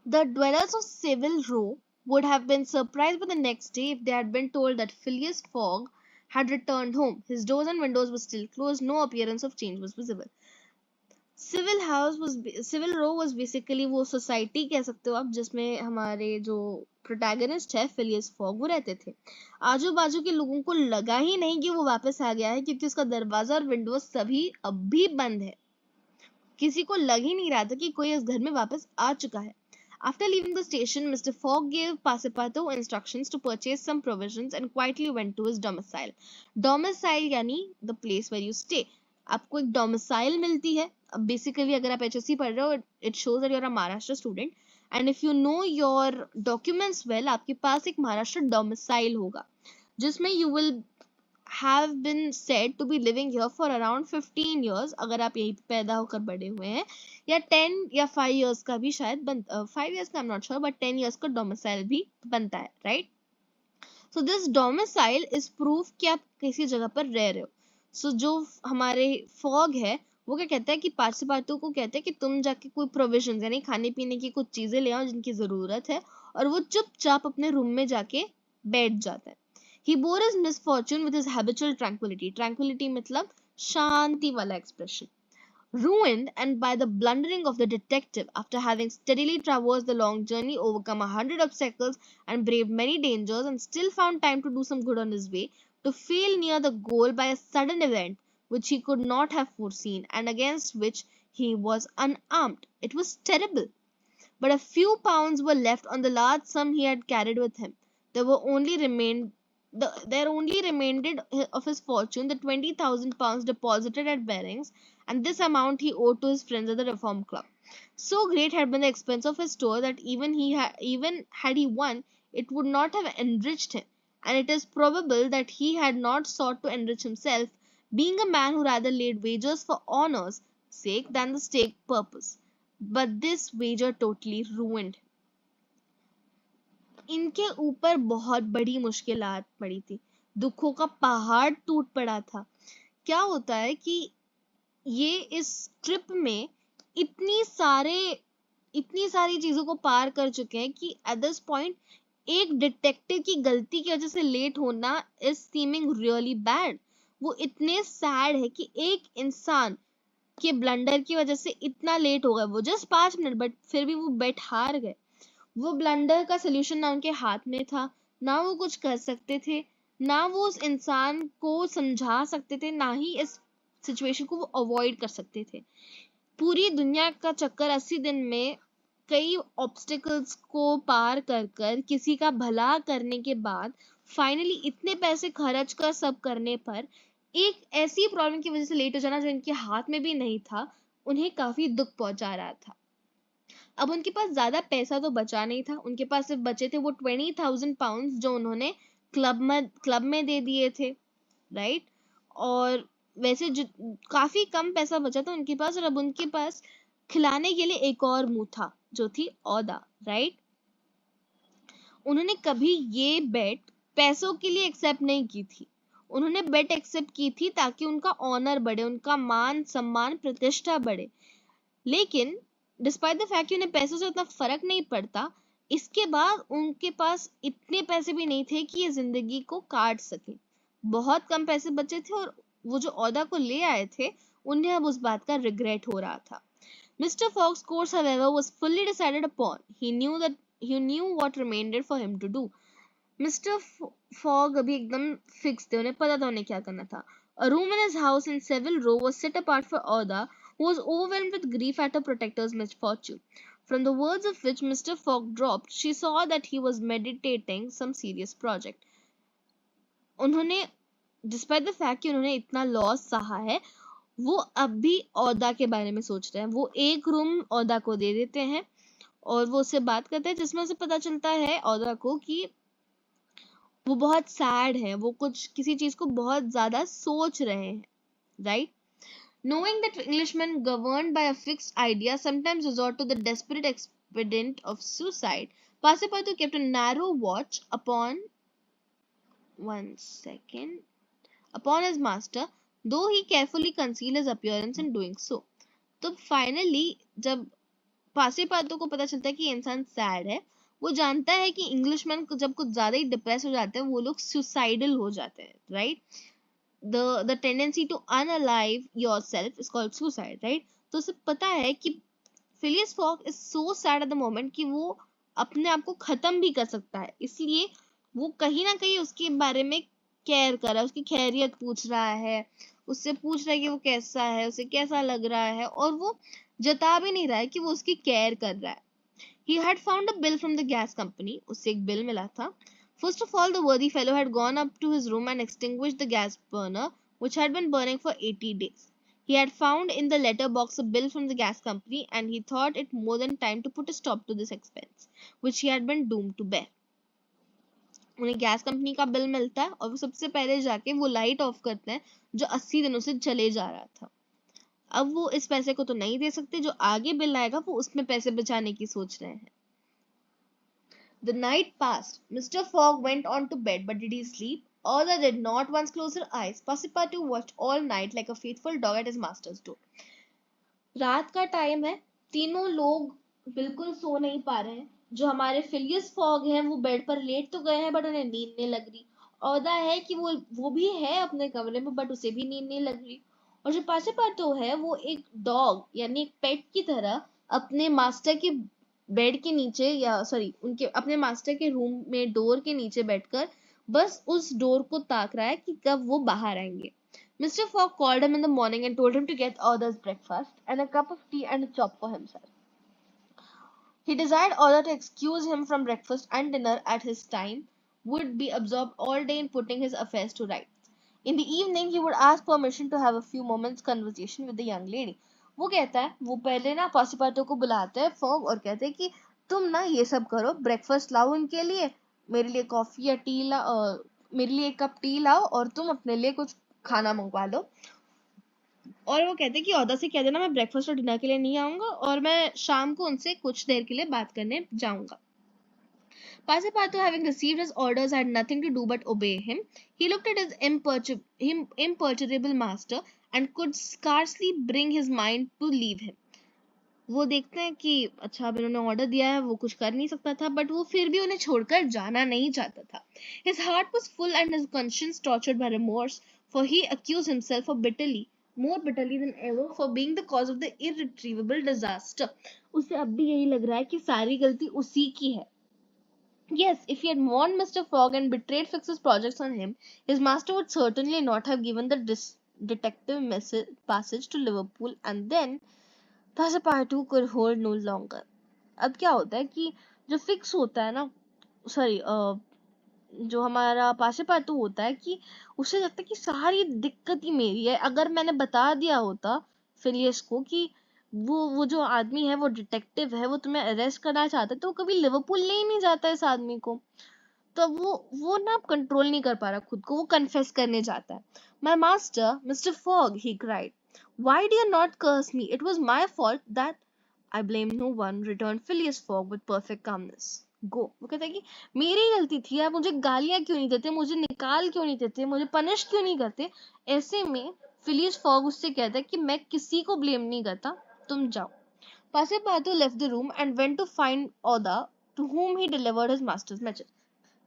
The dwellers of Savile Row would have been surprised by the next day if they had been told that Phileas Fogg had returned home. His doors and windows were still closed, no appearance of change was visible. Savile Row was basically वो society कह सकते हो आप, जिसमें हमारे जो protagonist है Phileas fog वो रहते थे. आजू बाजू के लोगों को लगा ही नहीं कि वो वापस आ गया है, क्योंकि उसका दरवाजा और विंडोज सभी अब भी बंद है. किसी को लग ही नहीं रहा था कि कोई इस घर में वापस आ चुका है. After leaving the station, Mr. Fogg gave Passepartout instructions to purchase some provisions and quietly went to his domicile. Domicile यानी the place where you stay. आपको एक domicile मिलती है. अब basically अगर आप HSC पढ़ रहे हो, it shows that you're a Maharashtra student. And if you know your documents well, आपके पास एक महाराष्ट्र domicile होगा, जिसमें you will have been said to be living here for around 15 years, अगर आप यहीं पैदा होकर बड़े हुए हैं, या 10 या 5 years का भी शायद 5 years का I'm not sure, but 10 years का domicile भी बनता है, right? So this domicile is proof कि आप किसी जगह पर रह रहे हो. So जो हमारे फॉग है वो क्या कहता है कि पार्टिसिपाटो को कहते हैं कि तुम जाके कोई प्रोविजन यानी खाने पीने की कुछ चीजें ले आओ जिनकी जरूरत है, और वो चुपचाप अपने रूम में जाके बैठ जाता है. He bore his misfortune with his habitual tranquillity. Tranquillity मतलब शांति वाला expression. Ruined and by the blundering of the detective, after having steadily traversed the long journey, overcome 100 obstacles, and braved many dangers, and still found time to do some good on his way, to fail near the goal by a sudden event which he could not have foreseen, and against which he was unarmed. It was terrible. But a few pounds were left on the large sum he had carried with him. There only remained of his fortune the 20,000 pounds deposited at Barings, and this amount he owed to his friends at the Reform Club. So great had been the expense of his store that even had he won, it would not have enriched him, and it is probable that he had not sought to enrich himself, being a man who rather laid wagers for honour's sake than the stake purpose. But this wager totally ruined him. इनके ऊपर बहुत बड़ी मुश्किलात पड़ी थी, दुखों का पहाड़ टूट पड़ा था. क्या होता है कि ये इस ट्रिप में इतनी सारी चीजों को पार कर चुके हैं कि एट दिस पॉइंट एक डिटेक्टिव की गलती की वजह से लेट होना इज सीमिंग रियली बैड. वो इतने सैड है कि एक इंसान के ब्लंडर की वजह से इतना लेट हो गया. वो जस्ट 5 मिनट, बट फिर भी वो बेट हार गए. वो ब्लंडर का सोल्यूशन ना उनके हाथ में था, ना वो कुछ कर सकते थे, ना वो उस इंसान को समझा सकते थे, ना ही इस सिचुएशन को वो अवॉइड कर सकते थे. पूरी दुनिया का चक्कर 80 दिन में कई ऑब्स्टिकल्स को पार कर किसी का भला करने के बाद फाइनली इतने पैसे खर्च कर सब करने पर एक ऐसी प्रॉब्लम की वजह से लेट हो जाना जो इनके हाथ में भी नहीं था, उन्हें काफी दुख पहुंचा रहा था. अब उनके पास ज्यादा पैसा तो बचा नहीं था, उनके पास सिर्फ बचे थे वो 20,000 पाउंड जो उन्होंने क्लब में दे दिए थे, राइट। और वैसे काफी कम पैसा बचा था उनके पास, और अब उनके पास खिलाने के लिए एक और मुंह था, जो थी औदा, राइट। उन्होंने कभी ये बेट पैसों के लिए एक्सेप्ट नहीं की थी, उन्होंने बेट एक्सेप्ट की थी ताकि उनका ऑनर बढ़े, उनका मान सम्मान प्रतिष्ठा बढ़े। लेकिन डिस्पाइट द फैक्ट कि उन्हें पैसों से उतना फर्क नहीं पड़ता, इसके बाद उनके पास इतने पैसे भी नहीं थे कि ये जिंदगी को काट सके। बहुत कम पैसे बचे थे, और वो जो ओहदा को ले आए थे उन्हें अब उस बात का रिग्रेट हो रहा था। Mr. Fogg's course, however, was fully decided upon. He knew what remained for him to do. Mr. Fogg अभी एकदम फिक्स थे, उन्हें पता था उन्हें क्या करना था। A room in his house in Savile Row was set apart for Oda, who was overwhelmed with grief at her protector's misfortune. From the words of which Mr. Fogg dropped, she saw that he was meditating some serious project. उन्होंने, despite the fact कि उन्होंने इतना loss सहा है, वो अब भी ओहदा के बारे में सोच रहे हैं। वो एक रूम ओहदा को दे देते हैं और वो उससे बात करते हैं, जिसमें उसे पता चलता है ओहदा को कि वो बहुत सैड है, वो कुछ किसी चीज को बहुत ज्यादा सोच रहे हैं, right. Knowing that Englishmen governed by a fixed idea sometimes resort to the desperate expedient of suicide, Passepartout kept a narrow watch upon his master, though he carefully concealed his appearance in doing so. तो finally जब पासेपातो को पता चलता है कि ये इंसान sad है, वो जानता है कि इंग्लिशमैन जब कुछ ज्यादा ही डिप्रेस हो जाते हैं वो लोग सुसाइडल हो जाते हैं, right. the tendency to unalive yourself is called suicide, right? तो उसे पता है कि Phileas fog is so sad at the moment कि वो अपने आप को खत्म भी कर सकता है, इसलिए वो कहीं ना कहीं उसके बारे में केयर कर रहा है, उसकी खैरियत पूछ रहा है, उससे पूछ रहा है कि वो कैसा है, उसे कैसा लग रहा है, और वो जता भी नहीं रहा है कि वो उसकी केयर कर रहा है। He had found a bill from the gas company, उससे एक बिल मिला था। First of all, the worthy fellow had gone up to his room and extinguished the gas burner, which had been burning for 80 days. He had found in the letter box a bill from the gas company, and he thought it more than time to put a stop to this expense, which he had been doomed to bear. उन्हें gas company का bill मिलता है और वो सबसे पहले जाके वो लाइट ऑफ करते हैं जो 80 दिनों से चले जा रहा था। अब वो इस पैसे को तो नहीं दे सकते, जो आगे बिल आएगा वो उसमें पैसे बचाने की सोच रहे हैं। The night passed. Mr. Fogg went on to bed, but did he sleep? Oda did not once close her eyes. Passepartout watched all night like a faithful dog at his master's door. रात का time है, तीनों लोग बिल्कुल सो नहीं पा रहे हैं। जो हमारे फिलियस फॉग हैं वो बेड पर लेट तो गए हैं बट उन्हें नींद नहीं लग रही। ओदा है कि वो भी है अपने कमरे में बट उसे भी नींद नहीं लग रही। और जो पासेपार्टो है वो एक डॉग यानी एक पेट की तरह अपने मास्टर के बेड के नीचे, या सॉरी उनके अपने मास्टर के रूम में डोर के नीचे बैठकर बस उस डोर को ताक रहा है कि कब वो बाहर आएंगे। Mr. Fogg called him in the morning and told him to get Oda's breakfast and a cup of tea and a chop for himself. He desired Oda to excuse him from breakfast and dinner at his time would be absorbed all day in putting his affairs to rights. In the evening, he would ask permission to have a few moments conversation with the young lady. वो कहता है, वो पहले ना पासीपाटो को बुलाते हैं fog और कहते हैं कि तुम ना ये सब करो, ब्रेकफास्ट लाओ उनके लिए, मेरे लिए कॉफी या टी लाओ, मेरे लिए एक कप टी लाओ और तुम अपने लिए कुछ खाना मंगवा लो। और वो कहते हैं कि ओदा से कह देना मैं ब्रेकफास्ट और डिनर के लिए नहीं आऊंगा और मैं शाम को उनसे कुछ देर के लिए बात करने जाऊंगा। Passepartout, having received his orders, had nothing to do but obey him. He looked at his imperturbable master and could scarcely bring his mind to leave him. वो देखते हैं कि अच्छा अब इन्होंने ऑर्डर दिया है, वो कुछ कर नहीं सकता था, बट वो फिर भी उन्हें छोड़कर जाना नहीं चाहता था। His heart was full and his conscience tortured by remorse, for he accused himself more bitterly than ever, for being the cause of the irretrievable disaster. उसे अब भी यही लग रहा है कि सारी गलती उसी की है। Yes, if he had warned Mr. Fogg and betrayed Fix's projects on him, his master would certainly not have given the detective passage to Liverpool, and then Passepartout could hold no longer. अब क्या होता है कि जो fix होता है ना, sorry जो हमारा पासेपार्टू होता है कि उसे लगता है कि सारी दिक्कत ही मेरी है। अगर मैंने बता दिया होता फिलियस को कि वो जो आदमी है वो डिटेक्टिव है, वो तुम्हें अरेस्ट करना चाहता है, तो कभी लिवरपूल ले ही नहीं जाता इस आदमी को। तो वो ना कंट्रोल नहीं कर पा रहा खुद को, वो कन्फेस करने जाता है. My master, Mr. Fogg, he cried. Why do you not curse me? It was my fault that I blame no one, returned Phileas Fogg with perfect calmness. Go. वो कहता है कि मेरी गलती थी, आप मुझे गालियां क्यों नहीं देते, मुझे निकाल क्यों नहीं देते, मुझे पनिश क्यों नहीं करते. ऐसे में फिलियस फॉग उससे कहता है कि मैं किसी को ब्लेम नहीं करता, तुम जाओ. Passepartout left the room and went to find Oda, to whom he delivered his master's message.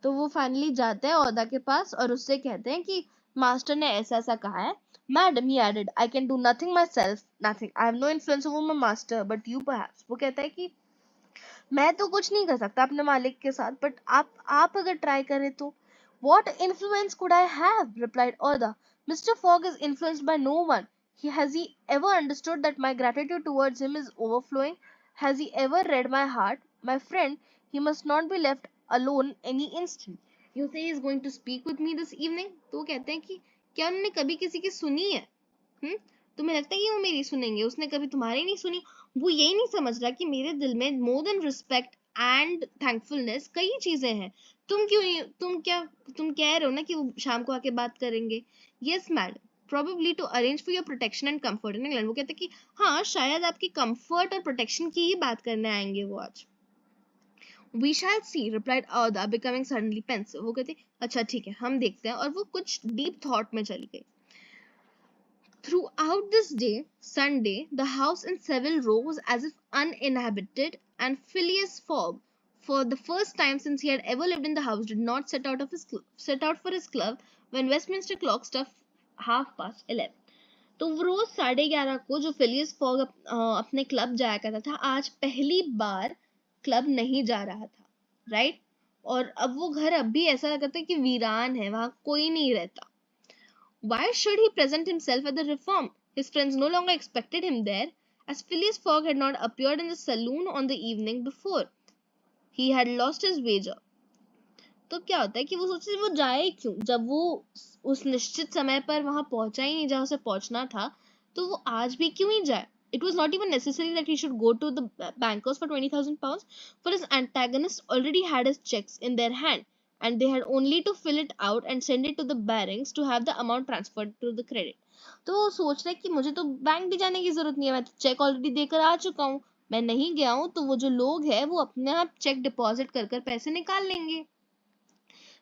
तो वो फाइनली जाते हैं ओदा के पास और उससे कहते हैं कि मास्टर ने ऐसा ऐसा कहा है. Madam, he added, I can do nothing myself, nothing, I have no influence over my master but you perhaps. वो कहता है कि मैं तो कुछ नहीं कर सकता अपने मालिक के साथ, बट आप अगर ट्राई करें तो. What influence could I have? Replied Oda. Mr. Fogg is influenced by no one. Has he ever understood that my gratitude towards him is overflowing? Has he ever read my heart? My friend, he must not be left alone any instant. You say he is going to speak with me this evening? तो वो कहते हैं कि क्या उन्होंने कभी किसी की सुनी है? तुम्हें लगता है कि वो मेरी सुनेंगे? उसने कभी तुम्हारी नहीं सुनी. वो यही नहीं समझ रहा कि मेरे दिल में more than respect and thankfulness कई चीजें हैं. तुम कह रहे हो ना कि वो शाम को आके बात करेंगे. Yes madam, probably to arrange for your protection and comfort in England. वो कहते कि हाँ, शायद आपकी कंफर्ट और प्रोटेक्शन की ही बात करने आएंगे वो आज. We shall see, replied Aouda, becoming suddenly pensive. वो कहते अच्छा ठीक है, हम देखते हैं. और वो कुछ डीप थॉट में चली गई. Throughout this day, Sunday, the house in Savile Row was as if uninhabited, and Phileas Fogg, for the first time since he had ever lived in the house, did not set out for his club when Westminster clock struck 11:30. तो वो रोज 11:30 को जो Phileas fog अपने club जाया करता था, आज पहली बार क्लब नहीं जा रहा था, राइट. और अब वो घर अब भी ऐसा लगता है कि वीरान है, वहां कोई नहीं रहता. Why should he present himself at the Reform? His friends no longer expected him there, as Phileas Fogg had not appeared in the saloon on the evening before. He had lost his wager. तो क्या होता है कि वो सोचते वो जाए क्यों, जब वो उस निश्चित समय पर वहां पहुंचा ही नहीं जहां उसे पहुंचना था, तो वो आज भी क्यों ही जाए. It was not even necessary that he should go to the bankers for £20,000, for his antagonists already had his checks in their hand, and they had only to fill it out and send it to the Barings to have the amount transferred to the credit. तो वो सोच रहे कि मुझे तो bank भी जाने की जरूरत नहीं है, मैं तो चेक ऑलरेडी देकर आ चुका हूँ, मैं नहीं गया हूँ तो वो जो लोग हैं वो अपने आप चेक डिपॉजिट कर कर पैसे निकाल लेंगे.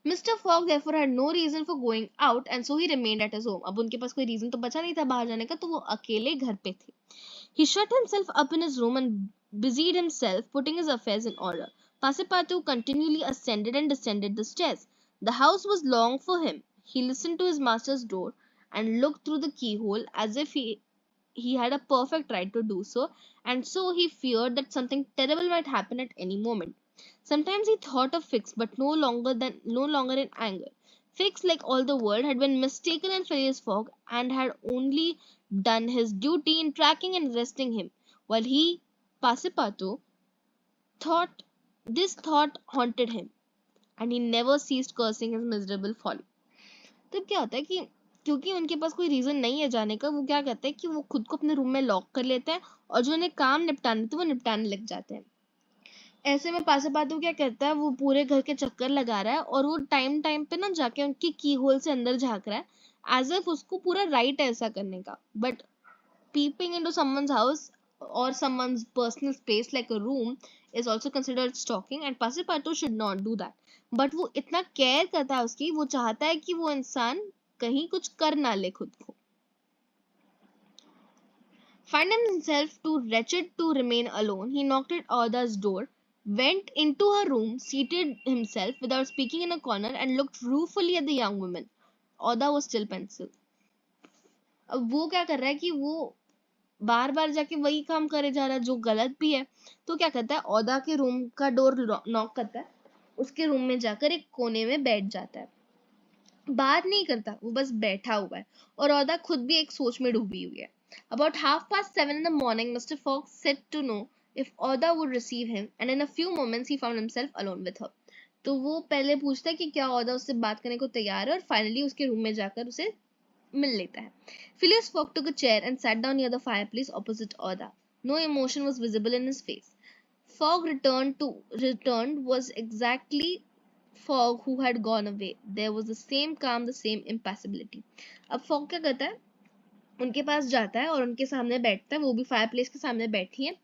Mr. Fogg therefore had no reason for going out, and so he remained at his home. अब उनके पास कोई reason तो बचा नहीं था बाहर जाने का, तो वो अकेले घर पे थे. He shut himself up in his room and busied himself putting his affairs in order. Passepartout continually ascended and descended the stairs. The house was long for him. He listened to his master's door and looked through the keyhole as if he had a perfect right to do so, and so he feared that something terrible might happen at any moment. Sometimes he thought of Fix, but no longer in anger. Fix, like all the world, had been mistaken in Phileas Fogg, and had only done his duty in tracking and arresting him, while he, Passepartout, thought this thought haunted him, and he never ceased cursing his miserable folly. तो क्या होता है कि क्योंकि उनके पास कोई reason नहीं है जाने का, वो क्या कहते हैं कि वो खुद को अपने रूम में लॉक कर लेते हैं और जो उन्हें काम निपटाने थे वो निपटाने लग जाते हैं. ऐसे में पासेपातू क्या करता है, वो पूरे घर के चक्कर लगा रहा है और वो टाइम टाइम पे ना जाके उनकी की होल से अंदर झांक रहा है, एज इफ उसको पूरा राइट है ऐसा करने का. But peeping into someone's house or someone's personal space like a room is also considered stalking, and Passepartout should not do that. But वो इतना केयर करता है उसकी, वो चाहता है कि वो इंसान कहीं कुछ कर ना ले खुद को. Finding himself too wretched to remain alone, he knocked at Auda's door, went into her room, seated himself without speaking in a corner, and looked ruefully at the young woman. Auda was still pensive. अब वो क्या कर रहा है कि वो बार बार जाके वही काम करे जा रहा है जो गलत भी है. तो क्या करता है, औदा के रूम का डोर नॉक करता है, उसके रूम में जाकर एक कोने में बैठ जाता है, बात नहीं करता, वो बस बैठा हुआ है. और औदा खुद भी एक सोच में डूबी हुई है. About 7:30 in the morning, Mr. Fogg said to know if Auda would receive him, and in a few moments he found himself alone with her. तो वो पहले पूछता है कि क्या औदा उससे बात करने को तैयार है, और फाइनली उसके रूम में जाकर उसे मिल लेता है. Phileas Fogg took a chair and sat down near the fireplace opposite Auda. No emotion was visible in his face. Fogg returned was exactly fog who had gone away. There was the same calm, the same impassibility. अब fog क्या करता है, उनके पास जाता है और उनके सामने बैठता है, वो भी फायर प्लेस के सामने बैठी है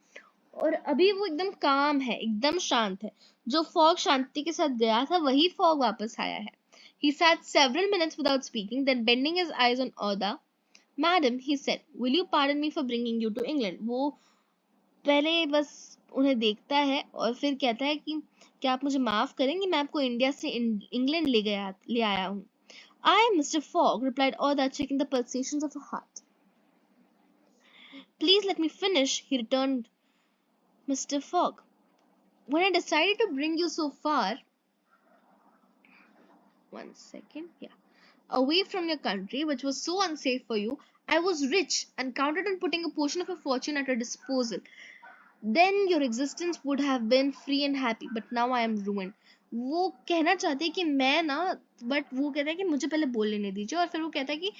और अभी वो एकदम काम है, एकदम शांत है. जो फॉग शांति के साथ गया था वही फॉग वापस आया है. He sat several minutes without speaking, then bending his eyes on Oda, "Madam," he said, "will you pardon me for bringing you to England?" वो पहले बस उन्हें देखता है और फिर कहता है कि क्या आप मुझे माफ करेंगे, मैं आपको इंडिया से इंग्लैंड ले आया हूँ. "I am Mr. Fogg," replied Oda, checking the pulsations of her heart. "Please let me finish," he returned. "Mr. Fogg, when I decided to bring you so far," one second, yeah, "away from your country, which was so unsafe for you, I was rich and counted on putting a portion of your fortune at your disposal. Then your existence would have been free and happy, but now I am ruined." वो कहना चाहते हैं कि मैं ना, but वो कहता है कि मुझे पहले बोल लेने दीजिए. और फिर वो कहता है कि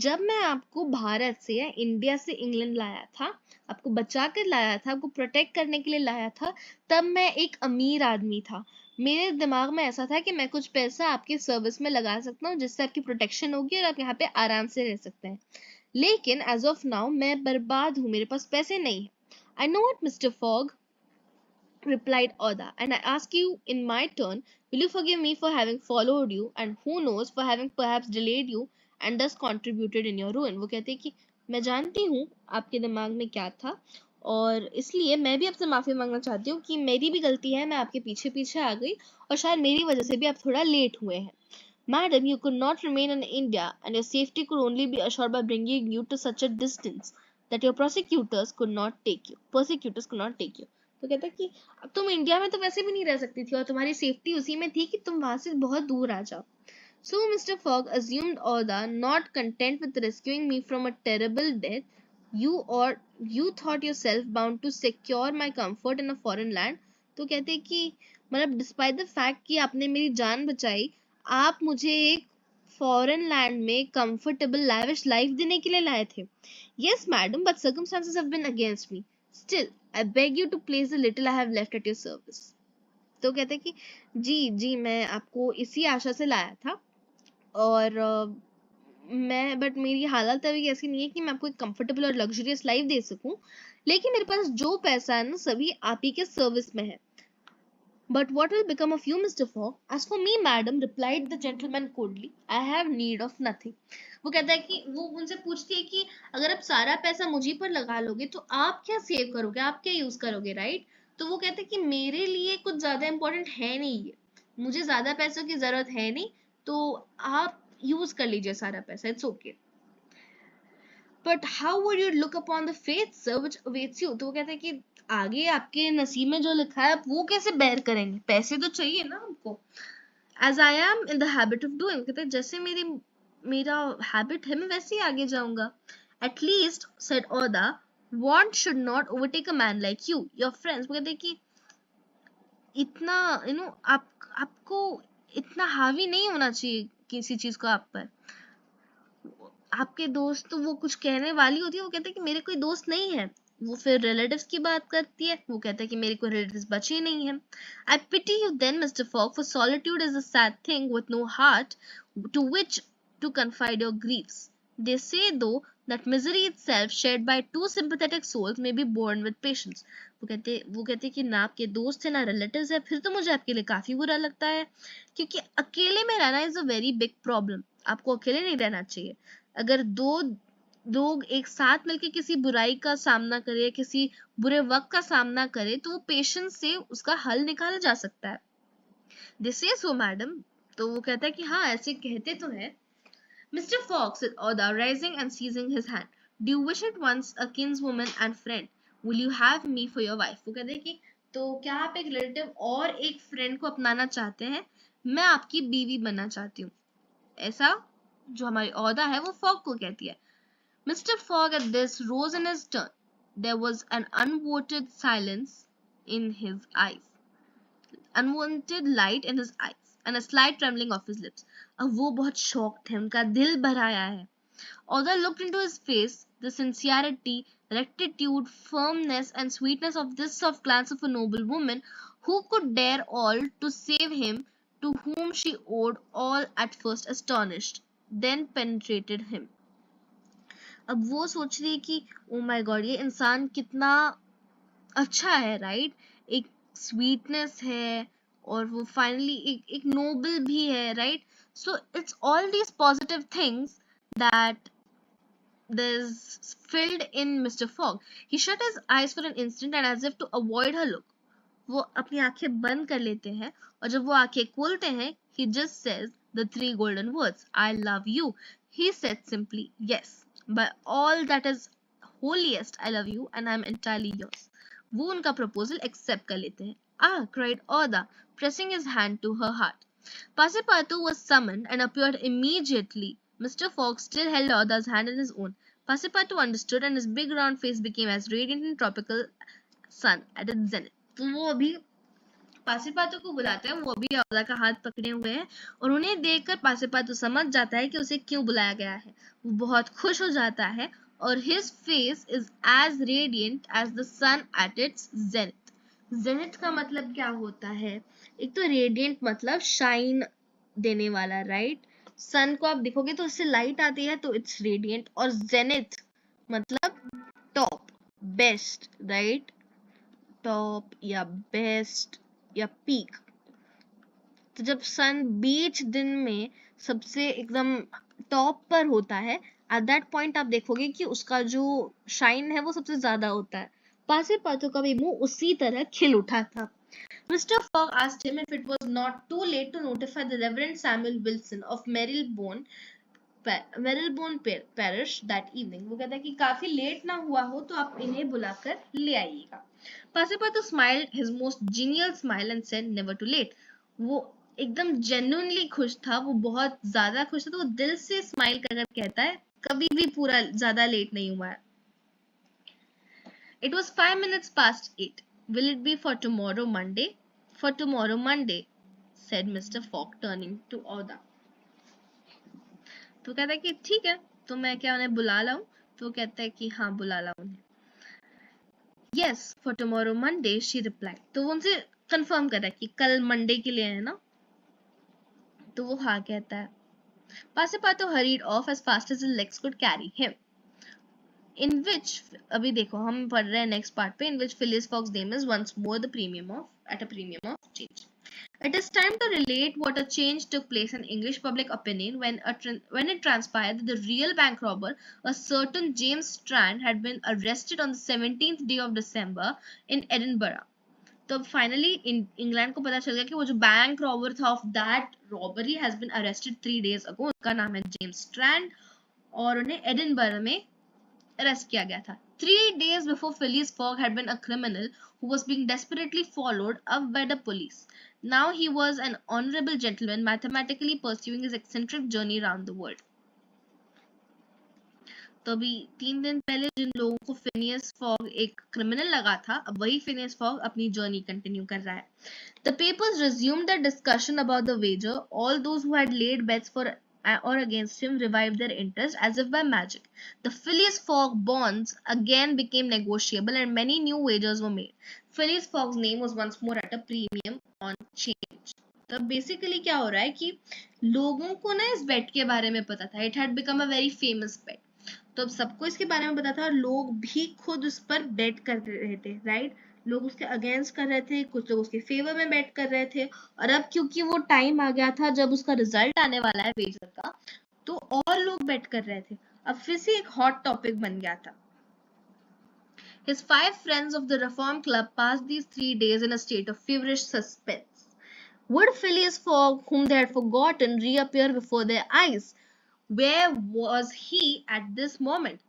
जब मैं आपको भारत से या इंडिया से इंग्लैंड लाया था, आपको बचा कर लाया था, आपको प्रोटेक्ट करने के लिए लाया था, तब मैं एक अमीर आदमी था. मेरे दिमाग में ऐसा था कि मैं कुछ पैसा आपके सर्विस में लगा सकता हूँ जिससे आपकी प्रोटेक्शन होगी और आप यहाँ पे आराम से रह सकते हैं. लेकिन एज ऑफ नाउ मैं बर्बाद हूँ, मेरे पास पैसे नहीं है. "I know it, Mr. Fogg," replied Oda, "and I ask you in my turn, will you forgive me for having followed you, and who knows, for having perhaps delayed you and thus contributed in your ruin." वो कहते हैं कि मैं जानती हूँ आपके दिमाग में क्या था और इसलिए मैं भी आपसे माफी मांगना चाहती हूँ कि मेरी भी गलती है, मैं आपके पीछे पीछे आ गई और शायद मेरी वजह से भी आप थोड़ा लेट हुए हैं. "Madam, you could not remain in India, and your safety could only be assured by bringing you to such a distance that your persecutors could not take you." तो कहता है कि अब तुम इंडिया में तो वैसे भी नहीं रह सकती थी और तुम्हारी सेफ्टी उसी में थी कि तुम वहां से बहुत दूर आ जाओ. So Mr. Fogg assumed Oda, not content with rescuing me from a terrible death, you thought yourself bound to secure my comfort in a foreign land. तो कहते हैं कि मतलब डिस्पाइट द फैक्ट कि आपने मेरी जान बचाई, आप मुझे एक फॉरेन लैंड में कंफर्टेबल लैविश लाइफ देने के लिए लाए थे. "Yes, madam, but circumstances have been against me. Still, I beg you to place the little I have left at your service." तो कहते हैं कि जी जी मैं आपको इसी आशा से लाया था और मैं बट मेरी हालत अभी ऐसी नहीं है कि मैं आपको एक कंफर्टेबल और लग्जरियस लाइफ दे सकूं, लेकिन मेरे पास जो पैसा है ना सभी आप ही के सर्विस में है. "But what will become of you, Mr. Fogg? As for me, madam," replied the gentleman coldly, "I have need of nothing." वो कहता है कि वो उनसे पूछती है कि अगर आप सारा पैसा मुझी पर लगा लोगे तो आप क्या सेव करोगे, आप क्या यूज करोगे, राइट? तो वो कहते हैं कि मेरे लिए कुछ ज्यादा इंपॉर्टेंट है नहीं ये, मुझे ज्यादा पैसों की जरूरत है नहीं, तो आप यूज कर लीजिए सारा पैसा, it's okay. "But how would you look upon the fate, sir, which awaits you?" तो वो कहते हैं कि आगे आपके नसीब में जो लिखा है आप वो कैसे बेयर करेंगे, पैसे तो चाहिए ना हमको. "As I am in the habit of doing," कहते हैं जैसे मेरा हैबिट है मैं वैसे ही आगे जाऊंगा. "At least," said Oda, "want should not overtake a man like you. Your friends," वो कहते हैं कि इतना आपको इतना हावी नहीं होना चाहिए किसी चीज को आप पर. आपके दोस्त तो वो कुछ कहने वाली होती है, वो कहते हैं कि मेरे कोई दोस्त नहीं है. वो फिर रिलेटिव्स की बात करती है, वो कहता है कि मेरे कोई रिलेटिव्स बचे ही नहीं है. "I pity you then, Mr. Fogg, for solitude is a sad thing with no heart to which to confide your griefs. They say though that misery itself shared by two sympathetic souls may be borne with patience." वो कहते कि ना आपके दोस्त है ना relatives है, फिर तो मुझे आपके लिए काफी बुरा लगता है क्योंकि अकेले में रहना is a very big problem. आपको अकेले नहीं रहना चाहिए. अगर दो लोग एक साथ मिलकर किसी बुराई का सामना करे, किसी बुरे वक्त का सामना करे, तो वो पेशेंस से उसका हल निकाला जा सकता है. "This is so, madam." तो वो कहता है कि हाँ ऐसे कहते तो है. "Mr. Fox," said Oda, rising and seizing his hand, "do you wish at once a kinswoman and friend? Will you have me for your wife?" वो कहते हैं कि तो क्या आप एक रिलेटिव और एक फ्रेंड को अपनाना चाहते हैं? मैं आपकी बीवी बनना चाहती हूँ. ऐसा जो हमारी ओदा है वो फॉग को कहती है. Mr. Fogg at this rose in his turn. There was an unwonted light in his eyes, and a slight trembling of his lips. अब वो बहुत शॉक थे, उनका दिल भर आया है. Oda looked into his face. The sincerity, rectitude, firmness, and sweetness of this soft glance of a noble woman who could dare all to save him to whom she owed all at first astonished, then penetrated him. अब वो सोच रही है कि oh my God ये इंसान कितना अच्छा है, राइट? एक स्वीटनेस है और वो फाइनली एक नोबल भी है, right? So it's all these positive things that there's filled in Mr. Fogg. He shut his eyes for an instant and as if to avoid her look. वो अपनी आंखें बंद कर लेते हैं और जब वो आंखें खोलते हैं he just says the three golden words, I love you. He said simply, yes, by all that is holiest, I love you and I'm entirely yours. वो उनका proposal accept कर लेते हैं. Ah, cried Oda, pressing his hand to her heart. Passepartout was summoned and appeared immediately. Mr. Fogg still held Oda's hand in his own. Passepartout understood and his big round face became as radiant in tropical sun at its zenith. तो वो अभी पासीपातू को बुलाते हैं, वो अभी औदा का हाथ पकड़े हुए हैं और उन्हें देखकर पासीपातू समझ जाता है कि उसे क्यों बुलाया गया है. वो बहुत खुश हो जाता है और his face is as radiant as the sun at its zenith. Zenith का मतलब क्या होता है? एक तो रेडियंट मतलब शाइन देने वाला, राइट? सन को आप देखोगे तो उससे लाइट आती है तो इट्स रेडियंट, और जेनिथ मतलब टॉप, बेस्ट, राइट? टॉप या बेस्ट या पीक. तो जब सन बीच दिन में सबसे एकदम टॉप पर होता है, एट दैट पॉइंट आप देखोगे कि उसका जो शाइन है वो सबसे ज्यादा होता है. पासीपातू का भी मुंह उसी तरह खिल उठा था. Mr. Fogg asked him if it was not too late to notify the Reverend Samuel Wilson of Marylebone Parish that evening. वो कहता है कि काफी लेट ना हुआ हो तो आप इन्हें बुलाकर ले आइएगा. Passepartout smiled his most genial smile and said, "Never too late." वो एकदम genuinely खुश था, वो बहुत ज्यादा खुश था, तो वो दिल से स्माइल कर कहता है कभी भी पूरा ज्यादा लेट नहीं हुआ है. It was 5 minutes past 8. Will it be for tomorrow Monday? For tomorrow Monday, said Mr. Fogg, turning to Oda. तो कहता है कि ठीक है, तो मैं क्या उन्हें बुला लाऊं? तो कहता है कि हाँ बुला लाऊं उन्हें. Yes, for tomorrow Monday, she replied. तो वो उनसे कंफर्म कर रहा है कि कल मंडे के लिए है ना? तो वो हाँ कहता है. Passepartout hurried off as fast as his legs could carry him. In which, अभी देखो हम पढ़ रहे हैं next part पे, in which Phileas Fogg's name is once more at a premium of change. It is time to relate what a change took place in English public opinion when it transpired that the real bank robber, a certain James Strand, had been arrested on the 17th day of December in Edinburgh. तो finally England को पता चल गया कि वो जो bank robber था of that robbery has been arrested 3 days ago. उनका नाम है जेम्स स्ट्रैंड और उन्हें एडिनबर्ग में अरेस्ट किया गया था. 3 days before Phileas Fogg had been a criminal who was being desperately followed up by the police. Now he was an honorable gentleman mathematically pursuing his eccentric journey around the world. तो अभी 3 दिन पहले जिन लोगों को Phineas fog एक criminal लगा था, अब वही फिनियस फॉग अपनी जर्नी कंटिन्यू कर रहा है. The papers resumed their discussion about the wager. All those who had laid bets for or against him revived their interest as if by magic. The Phileas Fogg bonds again became negotiable and many new wagers were made. Phileas Fogg's name was once more at a premium on change. तो basically क्या हो रहा है कि लोगों को ना इस बेट के बारे में पता था. It had become a very famous bet. तो अब सबको इसके बारे में पता था और लोग भी खुद उस पर बेट कर रहे थे, राइट? लोग उसके अगेंस्ट कर रहे थे, कुछ लोग उसके फेवर में बेट कर रहे थे. और अब क्योंकि वो टाइम आ गया था जब उसका रिजल्ट आने वाला है वेजर का, तो और लोग बेट कर रहे थे. अब फिर से एक हॉट टॉपिक बन गया था. His 5 friends of the Reform Club passed these 3 days in a state of feverish suspense. Would Phileas Fogg, whom they had forgotten, reappear before their eyes? Where was he at this moment?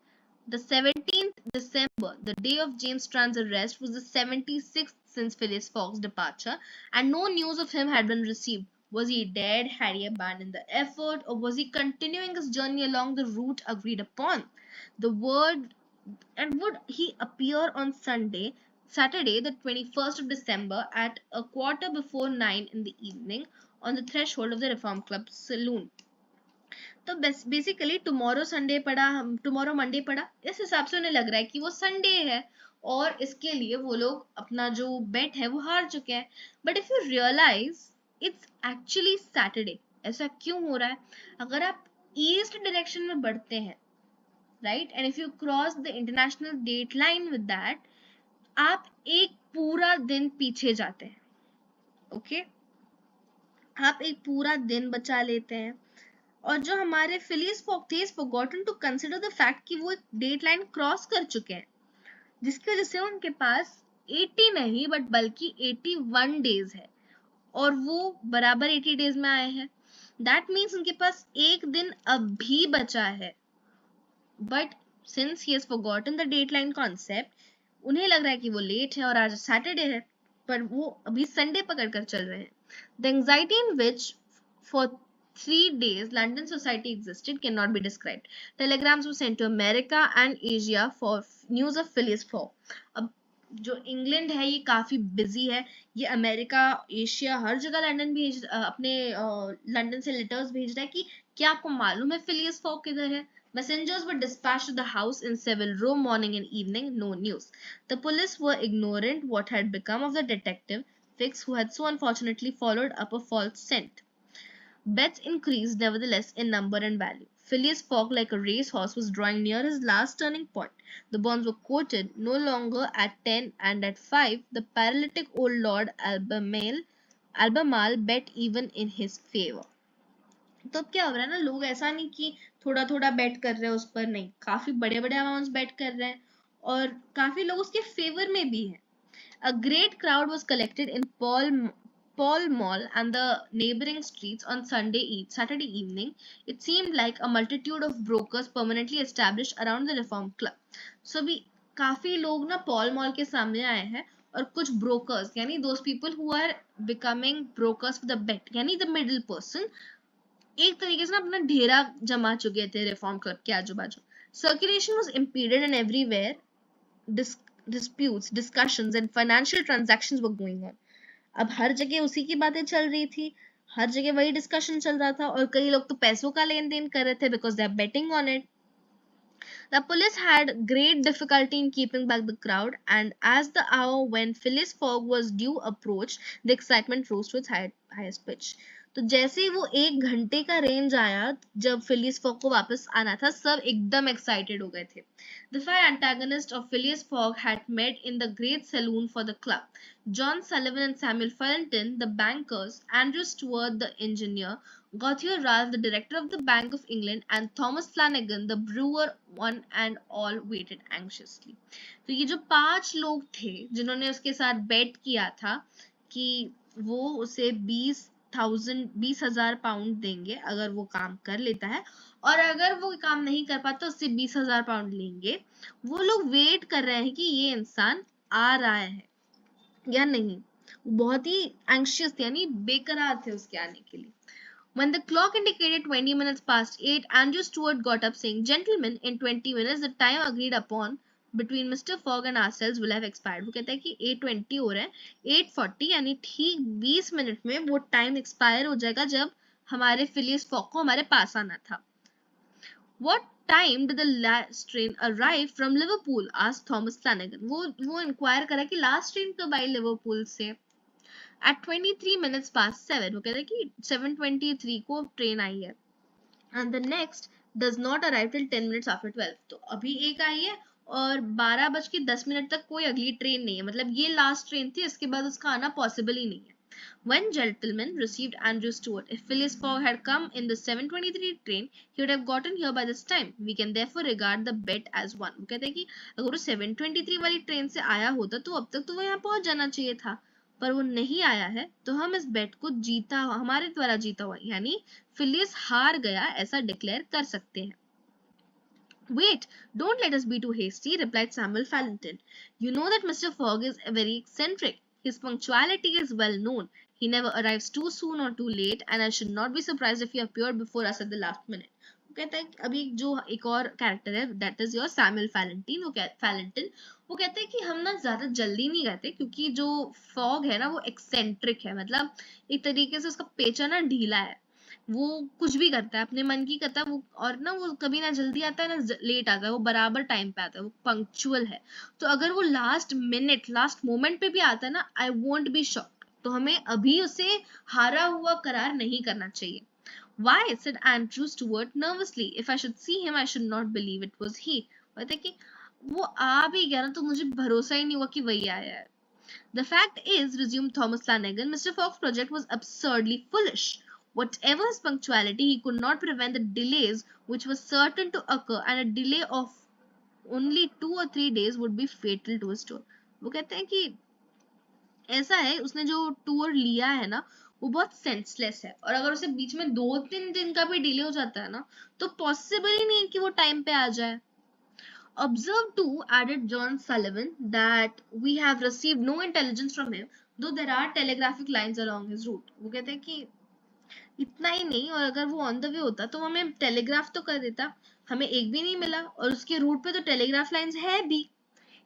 The 17th December, the day of James Strand's arrest, was the 76th since Phileas Fogg's departure, and no news of him had been received. Was he dead? Had he abandoned the effort? Or was he continuing his journey along the route agreed upon? And would he appear on Saturday, the 21st of December, at a quarter before 9 in the evening, on the threshold of the Reform Club saloon? तो basically tomorrow Monday पड़ा, इस हिसाब से उन्हें लग रहा है कि वो संडे है और इसके लिए वो लोग अपना जो बेट है वो हार चुके हैं. But if you realise it's actually Saturday. ऐसा क्यों हो रहा है? अगर आप ईस्ट डायरेक्शन में बढ़ते हैं, right, and if you cross the international date line with that, आप एक पूरा दिन पीछे जाते हैं। ओके, आप एक पूरा दिन बचा लेते हैं। और जो हमारे फिलियस फोक थे, forgotten to consider the fact कि वो एक डेट लाइन क्रॉस कर चुके हैं, जिसकी वजह से उनके पास 80 नहीं बल्कि 81 डेज है, और वो बराबर 80 डेज में आए हैं। दैट मीन्स उनके पास एक दिन अब भी बचा है। But since he has forgotten the date line concept, उन्हें लग रहा है कि वो लेट है और आज सैटरडे है, पर वो अभी संडे पकड़ कर चल रहे हैं। The anxiety in which for 3 days London society existed cannot be described. Telegrams were sent to America and Asia for news of Phileas Fogg. अब जो इंग्लैंड है ये काफी बिजी है, ये अमेरिका, एशिया, हर जगह लंदन भेज अपने लंदन से लेटर्स भेज रहा है कि क्या आपको मालूम है फिलियस फॉग किधर है? Messengers were dispatched to the house in Savile Row morning and evening, no news. The police were ignorant what had become of the detective Fix who had so unfortunately followed up a false scent. Bets increased nevertheless in number and value. Phileas Fogg, like a racehorse, was drawing near his last turning point. The bonds were quoted no longer at 10 and at 5. The paralytic old Lord Albemarle bet even in his favor. तो अब क्या हो रहा है ना, लोग ऐसा नहीं कि थोड़ा थोड़ा बेट कर रहे हैं उस पर, नहीं, काफी बड़े बड़े अमाउंट्स बेट कर रहे हैं और काफी लोग उसके फेवर में भी हैं. A great crowd was collected in Pall Mall and the neighboring streets on Saturday evening. It seemed like a multitude of brokers permanently established around the Reform Club. So भी काफी लोग ना पॉल मॉल के सामने आए हैं और कुछ ब्रोकर्स, यानी those people who are becoming brokers for the bet, यानी the middle person, एक तरीके से ना अपना ढेरा जमा चुके थे रिफॉर्म क्लब के आजू बाजू. Circulation was impeded and everywhere disputes, discussions and financial transactions were going on. अब हर जगह उसी की बातें चल रही थी, हर जगह वही डिस्कशन चल रहा था और कई लोग तो पैसों का लेन देन कर रहे थे because they are betting on it. The police had great difficulty in keeping back the crowd, and as the hour when Phileas Fogg was due approached, the excitement rose to its highest pitch. तो जैसे ही वो 1 घंटे का range आया जब Phileas fog को वापस आना था, सब एकदम एक्साइटेड हो गए थे. The five antagonists of Phileas Fogg had met in the great saloon for the club. John Sullivan and Samuel Fallentin, the bankers, Andrew Stuart, the engineer, Gauthier Ralph, the director of the Bank of England, and Thomas Flanagan, the brewer, one and all waited anxiously. तो ये जो 5 लोग थे जिन्होंने उसके साथ बेट किया था कि वो उसे 20,000 पाउंड देंगे अगर वो काम कर लेता है, और अगर वो काम नहीं कर पाता उससे 20,000 पाउंड लेंगे, वो लोग वेट कर रहे हैं कि ये इंसान आ रहा है या नहीं. बहुत ही एंग्शियस थे, यानी बेकरार थे उसके आने के लिए. When the clock indicated 20 minutes past 8, Andrew Stuart got up saying, "Gentlemen, in 20 minutes, the time agreed upon between Mr. Fogg and ourselves will have expired." वो कहता है कि 8:20 हो रहे हैं, 8:40 यानी ठीक 20 मिनट में वो टाइम एक्सपायर हो जाएगा जब हमारे फिलियस फॉग को हमारे पास आना था. What time did the last train arrive from Liverpool? asked Thomas Flanagan. वो इंक्वायर करा कि लास्ट ट्रेन कब आई लिवरपूल से. At 23 minutes past 7, वो कहते हैं कि 7:23 को ट्रेन आई है. And the next does not arrive till 10 minutes after 12. तो अभी एक आई है और 12:10 तक कोई अगली ट्रेन नहीं है, मतलब ये लास्ट ट्रेन थी, इसके बाद उसका आना पॉसिबल ही नहीं है. When gentlemen received Andrew Stuart, if Phileas Fogg had come in the 7:23 train, he would have gotten here by this time. We can therefore regard the bet as won. वो कहते हैं कि अगर वो 7:23 वाली ट्रेन से आया होता तो अब तक तो वो यहाँ पहुंच जाना चाहिए था, पर वो नहीं आया है, तो हम इस बेट को जीता, हमारे द्वारा जीता हुआ, यानी फिलियस हार गया, ऐसा डिक्लेयर कर सकते हैं. Wait, don't let us be too hasty, replied Samuel Fallentin. You know that Mr. Fogg is very eccentric. His punctuality is well known. He never arrives too soon or too late, and I should not be surprised if he appeared before us at the last minute. वो कहता है अभी जो एक और character है, that is your Samuel फैलेंटिन. वो कहते हैं कि हम ना ज्यादा जल्दी नहीं गए क्योंकि जो फॉग है ना वो एक्सेंट्रिक है, मतलब एक तरीके से उसका पेचा ना ढीला है, वो कुछ भी करता है, अपने मन की करता है वो, और ना वो कभी ना जल्दी आता है ना लेट आता है, वो बराबर टाइम पे आता है, वो पंक्चुअल है. तो अगर वो लास्ट मिनट लास्ट मोमेंट पे भी आता है ना, आई वोंट बी शॉक्ड. तो हमें अभी उसे हारा हुआ करार नहीं करना चाहिए. Why? said Andrew Stuart nervously. If I should see him, I should not believe it was he. कहते कि वो आ भी गया ना तो मुझे भरोसा ही नहीं हुआ कि वही आया है. The fact is, resumed Thomas Flanagan, Mr. Fox's project was absurdly foolish. Whatever his punctuality, he could not prevent the delays which were certain to occur, and a delay of only 2 or 3 days would be fatal to his tour. वो कहते हैं कि ऐसा है, उसने जो tour लिया है ना वो बहुत सेंसलेस है, और अगर उसे बीच में 2-3 दिन का भी डिले हो जाता है ना तो पॉसिबल ही नहीं है कि वो टाइम पे आ जाए. Observe too, added John Sullivan, that we have received no intelligence from him, though there are telegraphic lines along his route. वो कहते हैं कि इतना ही नहीं, और अगर वो ऑन द वे होता तो हमें टेलीग्राफ तो कर देता, हमें एक भी नहीं मिला, और उसके रूट पे तो टेलीग्राफ लाइंस है भी.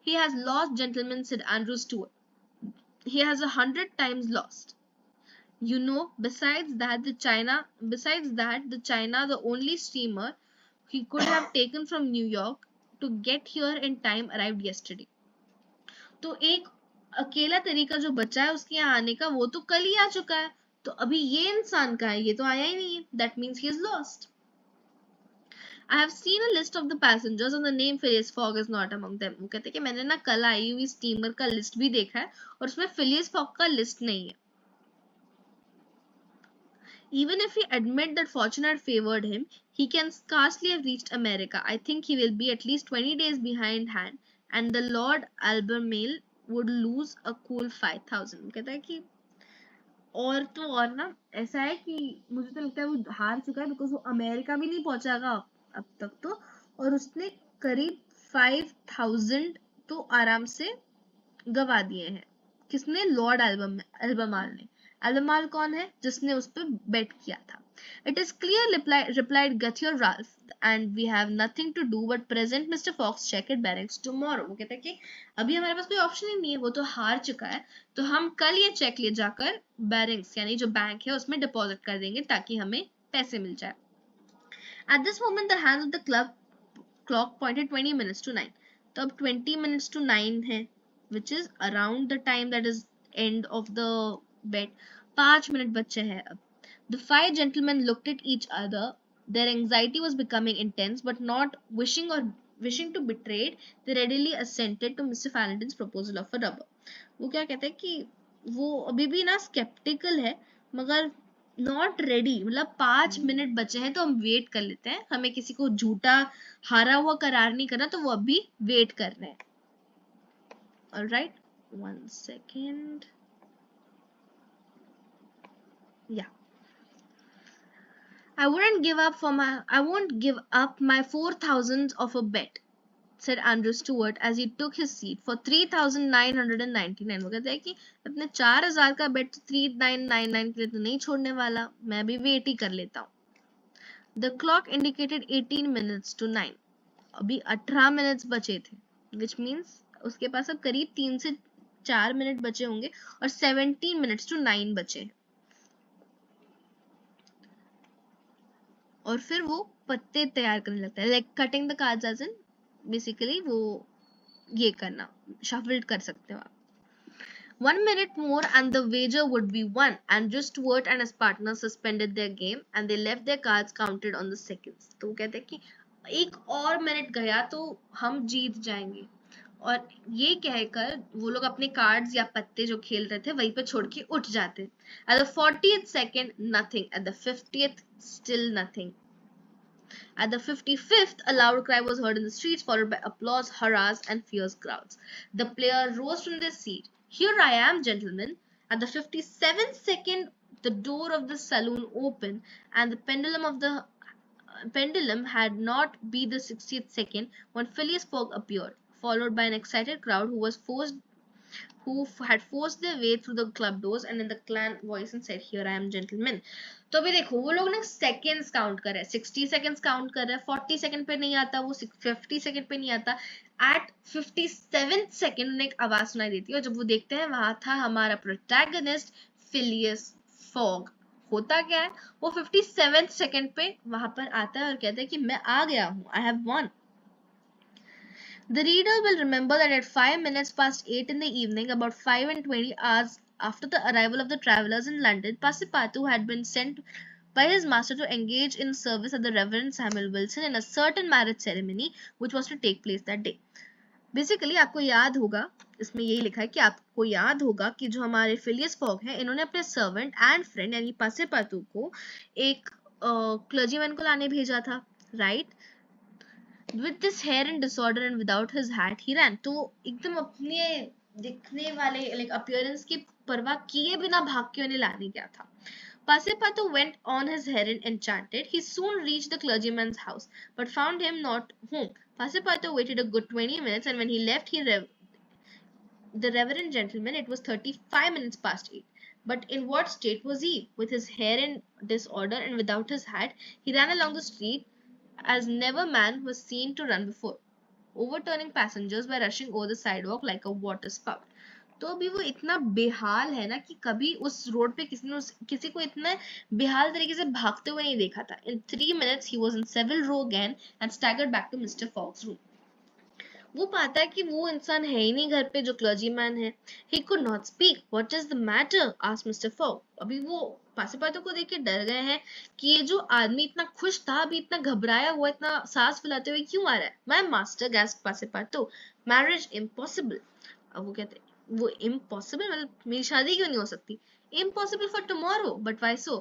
He has lost, gentlemen, said Andrew Stuart. He has 100 times lost. You know, besides that, the China, the only steamer he could have taken from New York to get here in time, arrived yesterday. तो एक अकेला तरीका जो बचा है उसके यहाँ आने का वो तो कल ही आ चुका है, तो अभी ये इंसान का है, ये तो आया ही नहीं है. That means he is lost. I have seen a list of the passengers and the name Phileas Fogg is not among them. वो कहते हैं कि मैंने ना कल आई हुई स्टीमर का लिस्ट भी देखा है और उसमें Phileas Fogg का लिस्ट नहीं है. Even if he admit that fortune had favored him, he can scarcely have reached America. I think he will be at least 20 days behindhand, and the Lord Albemarle would lose a cool 5,000. कहता है कि और तो और ना ऐसा है कि मुझे तो लगता है वो हार चुका है, बिकॉज वो अमेरिका भी नहीं पहुंचागा अब तक तो, और उसने करीब 5,000 तो आराम से गवा दिए हैं. किसने? लॉर्ड एल्बमाल ने. एल्बमाल कौन है? जिसने उस पर बेट किया था. It is clear, replied Guthier Ralph, and we have nothing to do but present Mr. Fox check at Barracks tomorrow. वो कहता है कि अभी हमारे पास कोई ऑप्शन ही नहीं है, वो तो हार चुका है, तो हम कल ये चेक ले जाकर बैरिंग्स यानी जो बैंक है उसमें डिपॉजिट कर देंगे ताकि हमें पैसे मिल जाए. At this moment the hands of the club clock pointed 20 minutes to 9. तो अब 20 minutes to 9 है, which is around the time that is end of the bet. 5 minute बचे हैं अब. The 5 gentlemen looked at each other. Their anxiety was becoming intense, but not wishing to betray it, they readily assented to Mr. Fallentin's proposal of a rubber. वो क्या कहते हैं कि वो अभी भी ना skeptical है, मगर नॉट रेडी, मतलब 5 मिनट बचे हैं तो हम वेट कर लेते हैं, हमें किसी को झूठा हारा हुआ करार नहीं करना, तो वो अभी वेट कर रहे हैं. Alright, 1 second. या I won't give up my 4,000 of a bet, said Andrew Stuart as he took his seat, for 3,999. वो कहते हैं कि अपने 4,000 का बेट 3,999 के लिए तो नहीं छोड़ने वाला, मैं भी वेट ही कर लेता हूँ. The clock indicated 18 minutes to 9. अभी 18 मिनट्स बचे थे, which means उसके पास अब करीब 3 से 4 मिनट बचे होंगे, और 17 minutes to 9 बचे हैं. और फिर वो पत्ते तैयार करने लगता है, like cutting the cards as in basically वो ये करना, शफल कर सकते हो आप. 1 minute more and the wager would be won. Andrew Stuart and his partner suspended their game and they left their cards counted on the seconds. तो वो कहते हैं कि एक और मिनट गया तो हम जीत जाएंगे, और ये कहकर वो लोग अपने कार्ड्स या पत्ते जो खेल रहे थे वहीं पे छोड़ के उठ जाते. At the 40th second, nothing. At the 50th, still nothing. At the 55th, a loud cry was heard in the streets, followed by applause, hurrahs, and fierce crowds. The player rose from their seat. Here I am, gentlemen. At the 57th second, the door of the saloon opened, and the pendulum had not be the 60th second when Phileas Fogg appeared, followed by an excited crowd who had forced their way through the club doors, and in the clan voice and said, "Here I am, gentlemen." तो अभी देखो वो लोग ना seconds count कर रहे हैं, 60 seconds count कर रहे हैं, 40 सेकेंड पे नहीं आता, वो 50 सेकेंड पे नहीं आता. एट 57th सेकेंड उन्हें एक आवाज सुनाई देती है, और जब वो देखते हैं वहां था हमारा प्रोटैगनिस्ट फिलियस फॉग. होता क्या है, वो 57th सेकेंड पे वहां पर आता है और कहता है कि मैं आ गया हूँ, I have von. The reader will remember that at 5 minutes past 8 in the evening, about 5 and 20 hours after the arrival of the travellers in London, Passepartout had been sent by his master to engage in service at the Reverend Samuel Wilson in a certain marriage ceremony which was to take place that day. Basically आपको याद होगा, इसमें यही लिखा है कि आपको याद होगा कि जो हमारे फिलियस फॉग हैं, इन्होंने अपने सर्वेंट एंड फ्रेंड यानी पासेपातू को एक क्लर्जीमैन को लाने भेजा था, right? With this hair in disorder and without his hat, he ran. तो एकदम अपने दिखने वाले like appearance की परवाह किए बिना भाग के उन्हें लाने गया था. Passepartout went on his errand enchanted. He soon reached the clergyman's house, but found him not home. Passepartout waited a good 20 minutes, and when he left, the reverend gentleman, it was 35 minutes past 8. But in what state was he? With his hair in disorder and without his hat, he ran along the street as never man was seen to run before, overturning passengers by rushing over the sidewalk like a water spout. तो अभी वो इतना बेहाल है ना कि कभी उस रोड पे किसी को इतना बेहाल तरीके से भागते हुए नहीं देखा था. In 3 minutes he was in Savile Row again and staggered back to Mr. Fogg's room. वो पाता है कि वो इंसान है ही नहीं घर पे जो क्लर्जीमैन है. He could not speak. What is the matter? asked Mr. Fogg. अभी वो पासेपातों को देख के डर गए हैं कि ये जो आदमी इतना खुश था अभी इतना घबराया हुआ इतना सांस फुलाते हुए क्यों आ रहा है. My master gasped पासेपातो. Marriage impossible. अब वो कहते हैं वो impossible मतलब मेरी शादी क्यों नहीं हो सकती. Impossible for tomorrow. But why so?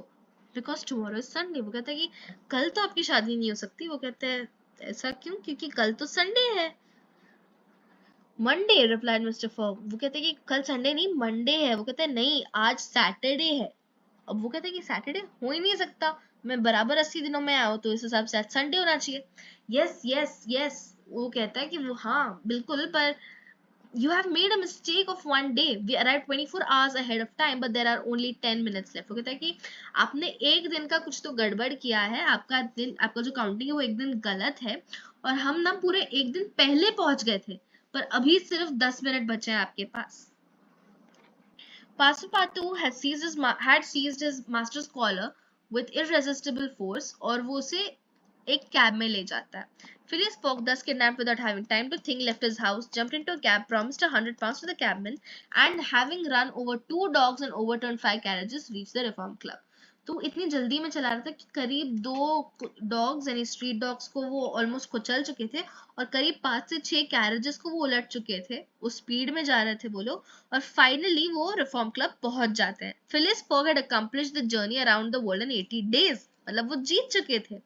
Because tomorrow is Sunday. वो कहता है कि कल तो आपकी शादी नहीं हो सकती. वो कहते हैं ऐसा क्यों, क्योंकि कल तो संडे है. Monday, replied mister fog. वो कहते हैं कि कल संडे नहीं मंडे है. वो कहते हैं नहीं आज सैटरडे है. अब वो कहते हैं कि सैटरडे हो ही नहीं सकता, मैं बराबर 80 दिनों में आया हूँ तो इस हिसाब से आज संडे होना चाहिए. Yes yes yes. वो कहता है कि वो हाँ बिल्कुल, पर you have made a mistake of one day. We arrived 24 hours ahead of time, but there are only 10 minutes left. वो कहता है कि आपने एक दिन का कुछ तो गड़बड़ किया है, आपका जो काउंटिंग है वो एक दिन गलत है और हम ना पूरे एक दिन पहले पहुंच गए थे, पर अभी सिर्फ 10 मिनट बचे हैं आपके पास. Passepartout had seized his master's collar with irresistible force और वो उसे एक कैब में ले जाता है. Phileas Fogg, thus kidnapped without having time to think, left his house, jumped into a cab, promised £100 to the cabman, and having run over 2 dogs and overturned 5 carriages, reached the Reform Club. तो इतनी जल्दी में चला रहा था कि करीब 2 dogs यानी स्ट्रीट डॉग्स को वो ऑलमोस्ट कुचल चुके थे और करीब 5 से 6 कैरेजेस को वो उलट चुके थे. उस स्पीड में जा रहे थे वो लोग और फाइनली वो रिफॉर्म क्लब पहुंच जाते हैं. Phileas Fogg had accomplished the journey around the world in 80 days. मतलब वो जीत चुके थे.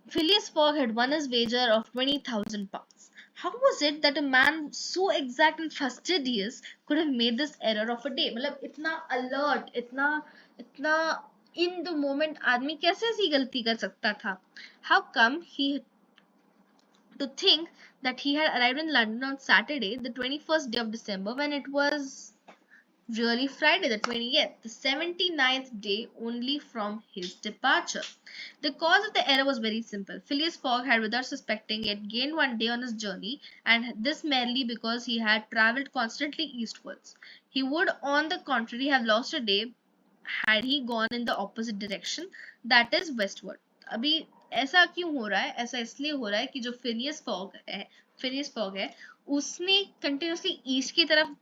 Phileas Fogg had won his wager of £20,000. How was it that a man so exact and fastidious could have made this error of a day? मतलब इतना alert, इतना in the moment आदमी कैसे ऐसी गलती कर सकता था? How come he to think that he had arrived in London on Saturday, the 21st day of December, when it was really Friday the 20th, the 79th day only from his departure. The cause of the error was very simple. Phileas Fogg had, without suspecting it, gained one day on his journey, and this merely because he had travelled constantly eastwards. He would, on the contrary, have lost a day had he gone in the opposite direction, that is westward. अभी ऐसा क्यों हो रहा है? ऐसा इसलिए हो रहा है कि जो फिलियस फॉग है उसने कंटिन्यूसली ईस्ट की तरफ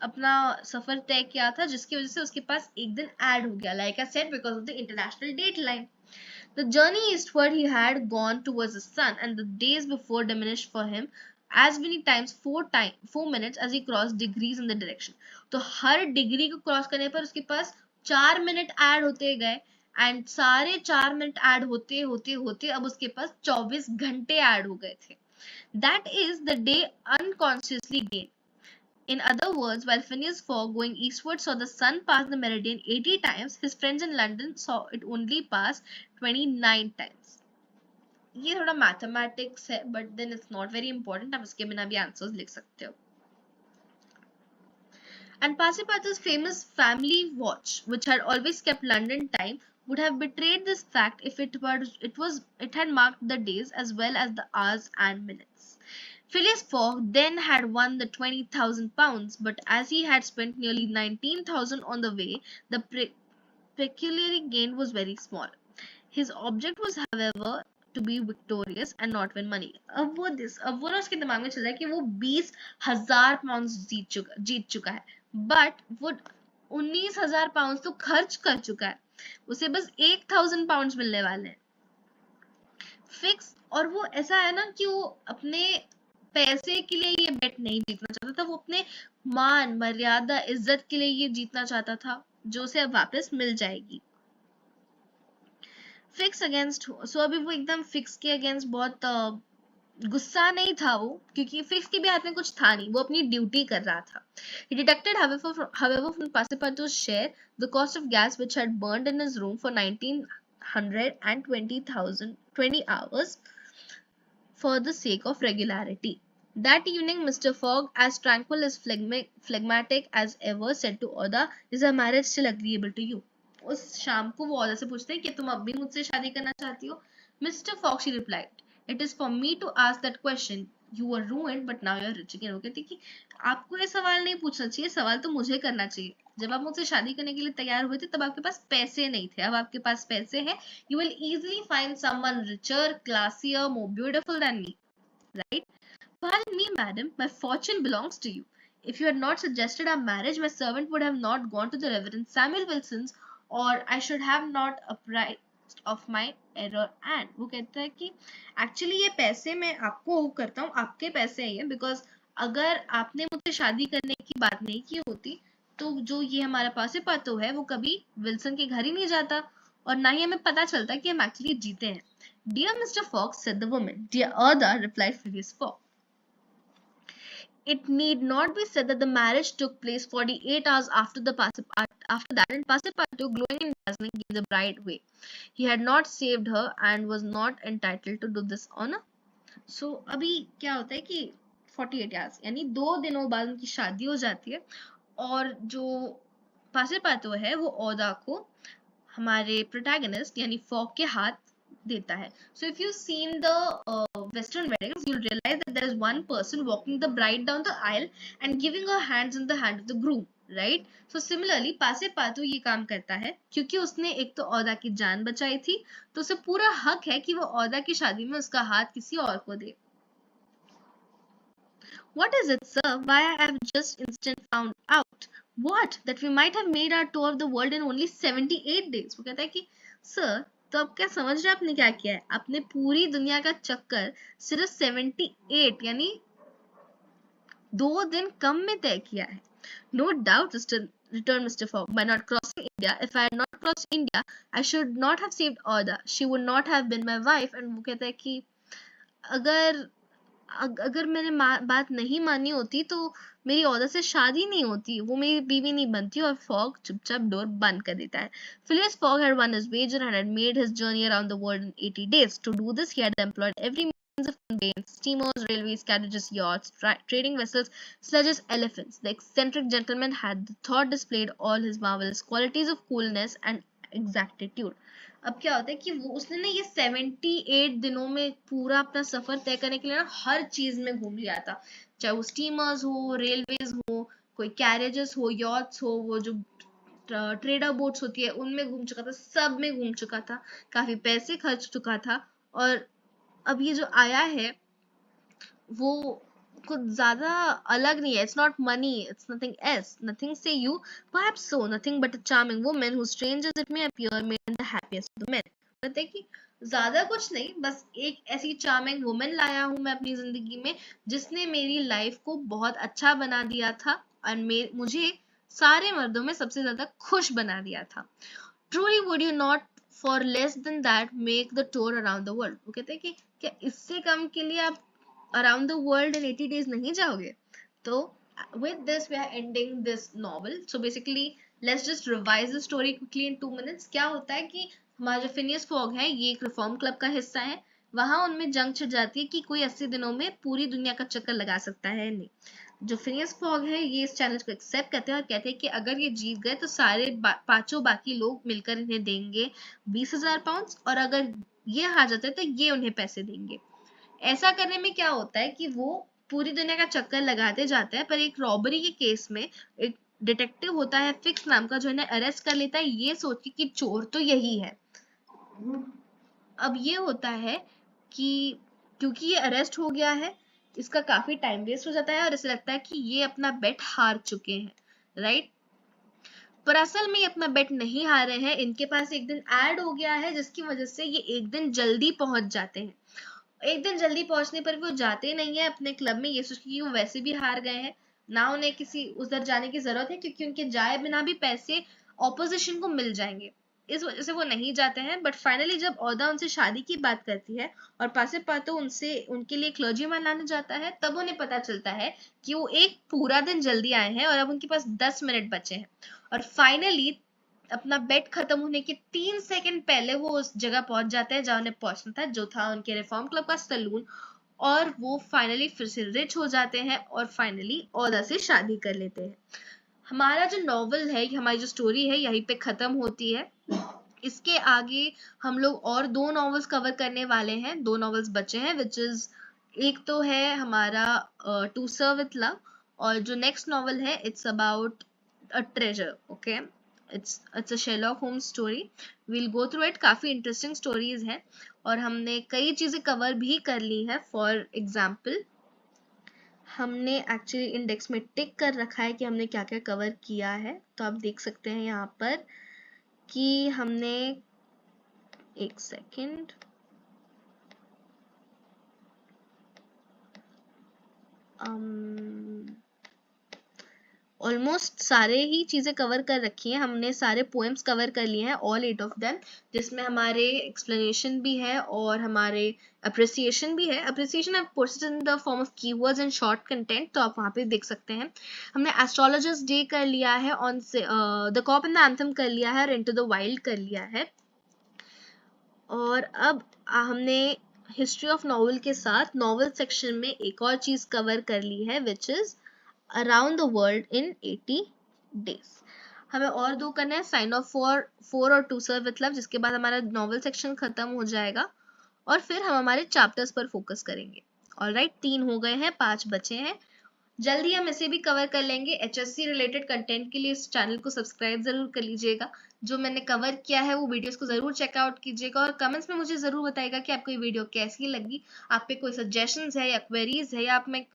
अपना सफर तय किया था, जिसकी वजह से उसके पास एक दिन ऐड हो गया, like I said, because of the international dateline. The journey eastward he had gone towards the sun, and the days before diminished for him as many times 4 minutes as he crossed degrees in the direction. तो हर degree को cross करने पर उसके पास 4 minute add होते गए and सारे 4 minute add होते होते होते अब उसके पास 24 घंटे ऐड हो गए थे. That is the day unconsciously gained. In other words, while Phileas Fogg going eastward saw the sun pass the meridian 80 times, his friends in London saw it only pass 29 times. ये थोड़ा mathematics है, but then it's not very important. आप इसके बिना भी answers लिख सकते हो. And Passepartout's famous family watch, which had always kept London time, would have betrayed this fact if it had marked the days as well as the hours and minutes. Phileas Fogg then had won the £20,000, but as he had spent nearly 19,000 on the way, the pecuniary gain was very small. His object was, however, to be victorious and not win money. अब वो ना उसके दिमाग में चल रहा है कि वो 20,000 पाउंड जीत चुका है, बट वो 19,000 पाउंड तो खर्च कर चुका है, उसे बस 1,000 पाउंड मिलने वाले हैं फिक्स। और वो ऐसा है ना कि वो अपने पैसे के लिए ये बेट नहीं जीतना चाहता था, वो अपने मान मर्यादा इज्जत के लिए ये जीतना चाहता था, जो उसे अब वापस मिल जाएगी। फिक्स अगेंस्ट, सो अभी वो एकदम फिक्स के अगेंस्ट बहुत गुस्सा नहीं था वो, क्योंकि फिक्स के भी हाथ में कुछ था नहीं, वो अपनी ड्यूटी कर रहा था। He deducted however from Passepartout's share the cost of gas which had burned in his room for 1920 hours for the sake of regularity. That evening, Mr. Fogg, as tranquil as phlegmatic as ever, said to Oda, "Is our marriage still agreeable to you?" उस शाम को वो ओदा से पूछते हैं कि तुम अब भी मुझसे शादी करना चाहती हो? Mr. Fogg, she replied, "It is for me to ask that question. You were ruined, but now you are rich again." वो कहती कि आपको ये सवाल नहीं पूछना चाहिए, सवाल तो मुझे करना चाहिए। जब आप मुझसे शादी करने के लिए तैयार हुए थे तब आपके पास पैसे नहीं थे, अब आपके पास पैसे हैं। You will easily find someone richer, classier, more beautiful than me, right? Pardon me, madam, my fortune belongs to you. If you had not suggested our marriage, my servant would have not gone to the Reverend Samuel Wilson's, or I should have not apprised of my error. And वो कहता है कि actually ये पैसे मैं आपको owe करता हूँ, आपके पैसे हैं ये, because अगर आपने मुझसे शादी करने की बात नहीं की होती तो जो ये हमारा पासेपातो है वो कभी विल्सन के घर ही नहीं जाता, और ना ही हमें पता चलता कि हम एक्चुअली जीते हैं। Dear Mr. Fox, said the woman. Dear Oda, replied Phileas Fogg. It need not be said that the marriage took place 48 hours after that, and Passepartout, glowing and dazzling, gave the bride away. He had not saved her and was not entitled to do this honor. So अभी क्या होता है कि 48 hours यानी 2 दिनों बाद उनकी शादी हो जाती है, और जो पासेपातो है वो ओदा को हमारे प्रोटैगनिस्ट यानी फॉग के हाथ देता है। So if you've seen the Western weddings, you'll realize that there is one person walking the bride down the aisle and giving her hands in the hand of the groom, right? So similarly, पासेपातो ये काम करता है क्योंकि उसने एक तो ओदा की जान बचाई थी, तो उसे पूरा हक है कि वो ओदा की शादी में उसका हाथ किसी और को दे। What is it, sir? Why, I have just instant found out. What? That we might have made our tour of the world in only 78 days. वो कहता है कि सर, तो आप क्या समझ रहे हैं आपने क्या किया है? आपने पूरी दुनिया का चक्कर सिर्फ 78 यानी 2 दिन कम में तय किया है। No doubt, returned Mr. Fogg. By not crossing India, if I had not crossed India, I should not have saved Oda. She would not have been my wife. And वो कहता है कि अगर मैंने बात नहीं मानी होती तो मेरी ओदा से शादी नहीं होती, वो मेरी बीवी नहीं बनती। और फॉग चुपचाप डोर बंद कर देता है। Phileas Fogg had won his wager and had made his journey around the world in 80 days. To do this, he had employed every means of conveyance: steamers, railways, carriages, yachts, trading vessels, sledges, elephants. The eccentric gentleman had the thought displayed all his marvelous qualities of coolness and exactitude. अब क्या होता है कि वो उसने ना ये 78 दिनों में पूरा अपना सफर तय करने के लिए ना हर चीज में घूम लिया था, चाहे वो स्टीमर्स हो, रेलवेज हो, कोई कैरेजेस हो, यॉट्स हो, वो जो ट्रेडर बोट्स होती है उनमें घूम चुका था, सब में घूम चुका था, काफी पैसे खर्च चुका था। और अब ये जो आया है वो कुछ ज्यादा अलग नहीं है। It's not money, it's nothing else, nothing say you, perhaps so, nothing but a charming woman who, strange as it may appear, made the happiest of the men. कहते हैं कि ज्यादा कुछ नहीं, बस एक ऐसी चार्मिंग वुमेन लाया हूं मैं अपनी जिंदगी में जिसने मेरी लाइफ को बहुत अच्छा बना दिया था और मुझे सारे मर्दों में सबसे ज्यादा खुश बना दिया था। Truly would you not for less than that make the tour around the world? वो कहते हैं कि क्या इससे कम के लिए आप around the world in 80 days नहीं जाओगे? तो with this we are ending this novel. So basically let's just revise the story quickly in 2 minutes. क्या होता है कि हमारा जो फिनियस फॉग है ये एक रिफॉर्म क्लब का हिस्सा है, वहां उनमें जंग छिड़ जाती है कि कोई 80 दिनों में पूरी दुनिया का चक्कर लगा सकता है नहीं। जो फिनियस फॉग है ये इस चैलेंज को एक्सेप्ट करते हैं और कहते हैं कि अगर ये जीत गए तो सारे पांचों बाकी लोग मिलकर इन्हें देंगे 20,000 पाउंड, और अगर ये हार जाते हैं तो ये उन्हें पैसे देंगे। ऐसा करने में क्या होता है कि वो पूरी दुनिया का चक्कर लगाते जाते हैं, पर एक रॉबरी के केस में एक डिटेक्टिव होता है फिक्स नाम का जो इन्हें अरेस्ट कर लेता है ये सोच के कि चोर तो यही है। अब ये होता है कि क्योंकि ये अरेस्ट हो गया है, इसका काफी टाइम वेस्ट हो जाता है और इसे लगता है कि ये अपना बेट हार चुके हैं, राइट। पर असल में ये अपना बेट नहीं हारे हैं, इनके पास एक दिन ऐड हो गया है जिसकी वजह से ये एक दिन जल्दी पहुंच जाते हैं। एक दिन जल्दी पहुंचने पर वो जाते नहीं है अपने क्लब में, ये सोच के कि वो वैसे भी हार गए हैं, ना उन्हें किसी उधर जाने की जरूरत है क्योंकि उनके जाए बिना भी पैसे ऑपोजिशन को मिल जाएंगे। इस वजह से वो नहीं जाते हैं। बट फाइनली जब ओदा उनसे शादी की बात करती है और पासे पातो उनसे उनके लिए क्लर्जीमैन लाने जाता है, तब उन्हें पता चलता है कि वो एक पूरा दिन जल्दी आए हैं और अब उनके पास 10 मिनट बचे हैं। और फाइनली अपना बेट खत्म होने के 3 सेकंड पहले वो उस जगह पहुंच जाते हैं जहां उन्हें पहुंचना था, जो था उनके रिफॉर्म क्लब का सलून। और वो फाइनली फिर से रिच हो जाते हैं और फाइनली ओदा से शादी कर लेते हैं। हमारा जो नॉवल है, हमारी जो स्टोरी है, यहीं पे खत्म होती है। इसके आगे हम लोग और 2 नॉवेल्स कवर करने वाले हैं, 2 नॉवेल्स बचे हैं, विच इज एक तो है हमारा टू सर्व विथ लव, और जो नेक्स्ट नॉवल है it's about a treasure. Okay, it's a Sherlock Holmes story. We'll go through it, काफी इंटरेस्टिंग स्टोरीज हैं और हमने कई चीजें कवर भी कर ली है। फॉर एग्जाम्पल, हमने एक्चुअली इंडेक्स में टिक कर रखा है कि हमने क्या क्या कवर किया है, तो आप देख सकते हैं यहाँ पर कि हमने, एक सेकेंड, ऑलमोस्ट सारे ही चीजें कवर कर रखी हैं। हमने सारे पोएम्स कवर कर लिए हैं, ऑल 8 ऑफ देम, जिसमें हमारे एक्सप्लेनेशन भी है और हमारे अप्रिसिएशन भी है। Appreciation of courses in the form of keywords and short content, तो आप वहाँ पे देख सकते हैं। हमने एस्ट्रोलॉजर्स डे कर लिया है, on the cop and the anthem कर लिया है और इनटू द वाइल्ड कर लिया है। और अब हमने हिस्ट्री ऑफ नॉवल के साथ नॉवल सेक्शन में एक और चीज कवर कर ली है, which is around the world in 80 days. हमें और 2 करना है, साइन ऑफ फॉर 4 और टू सर्व विथ लव, जिसके बाद हमारा नॉवल सेक्शन खत्म हो जाएगा और फिर हम हमारे चैप्टर्स पर फोकस करेंगे। ऑलराइट, 3 हो गए हैं, 5 बचे हैं। जल्दी हम इसे भी कवर कर लेंगे। HSC रिलेटेड कंटेंट के लिए इस चैनल को सब्सक्राइब जरूर कर लीजिएगा। जो मैंने कवर किया है वो वीडियोस को जरूर चेकआउट कीजिएगा और कमेंट्स में मुझे जरूर बताइएगा कि आपको ये वीडियो कैसी लगी। आप पे कोई सजेशंस है या क्वेरीज है या आप में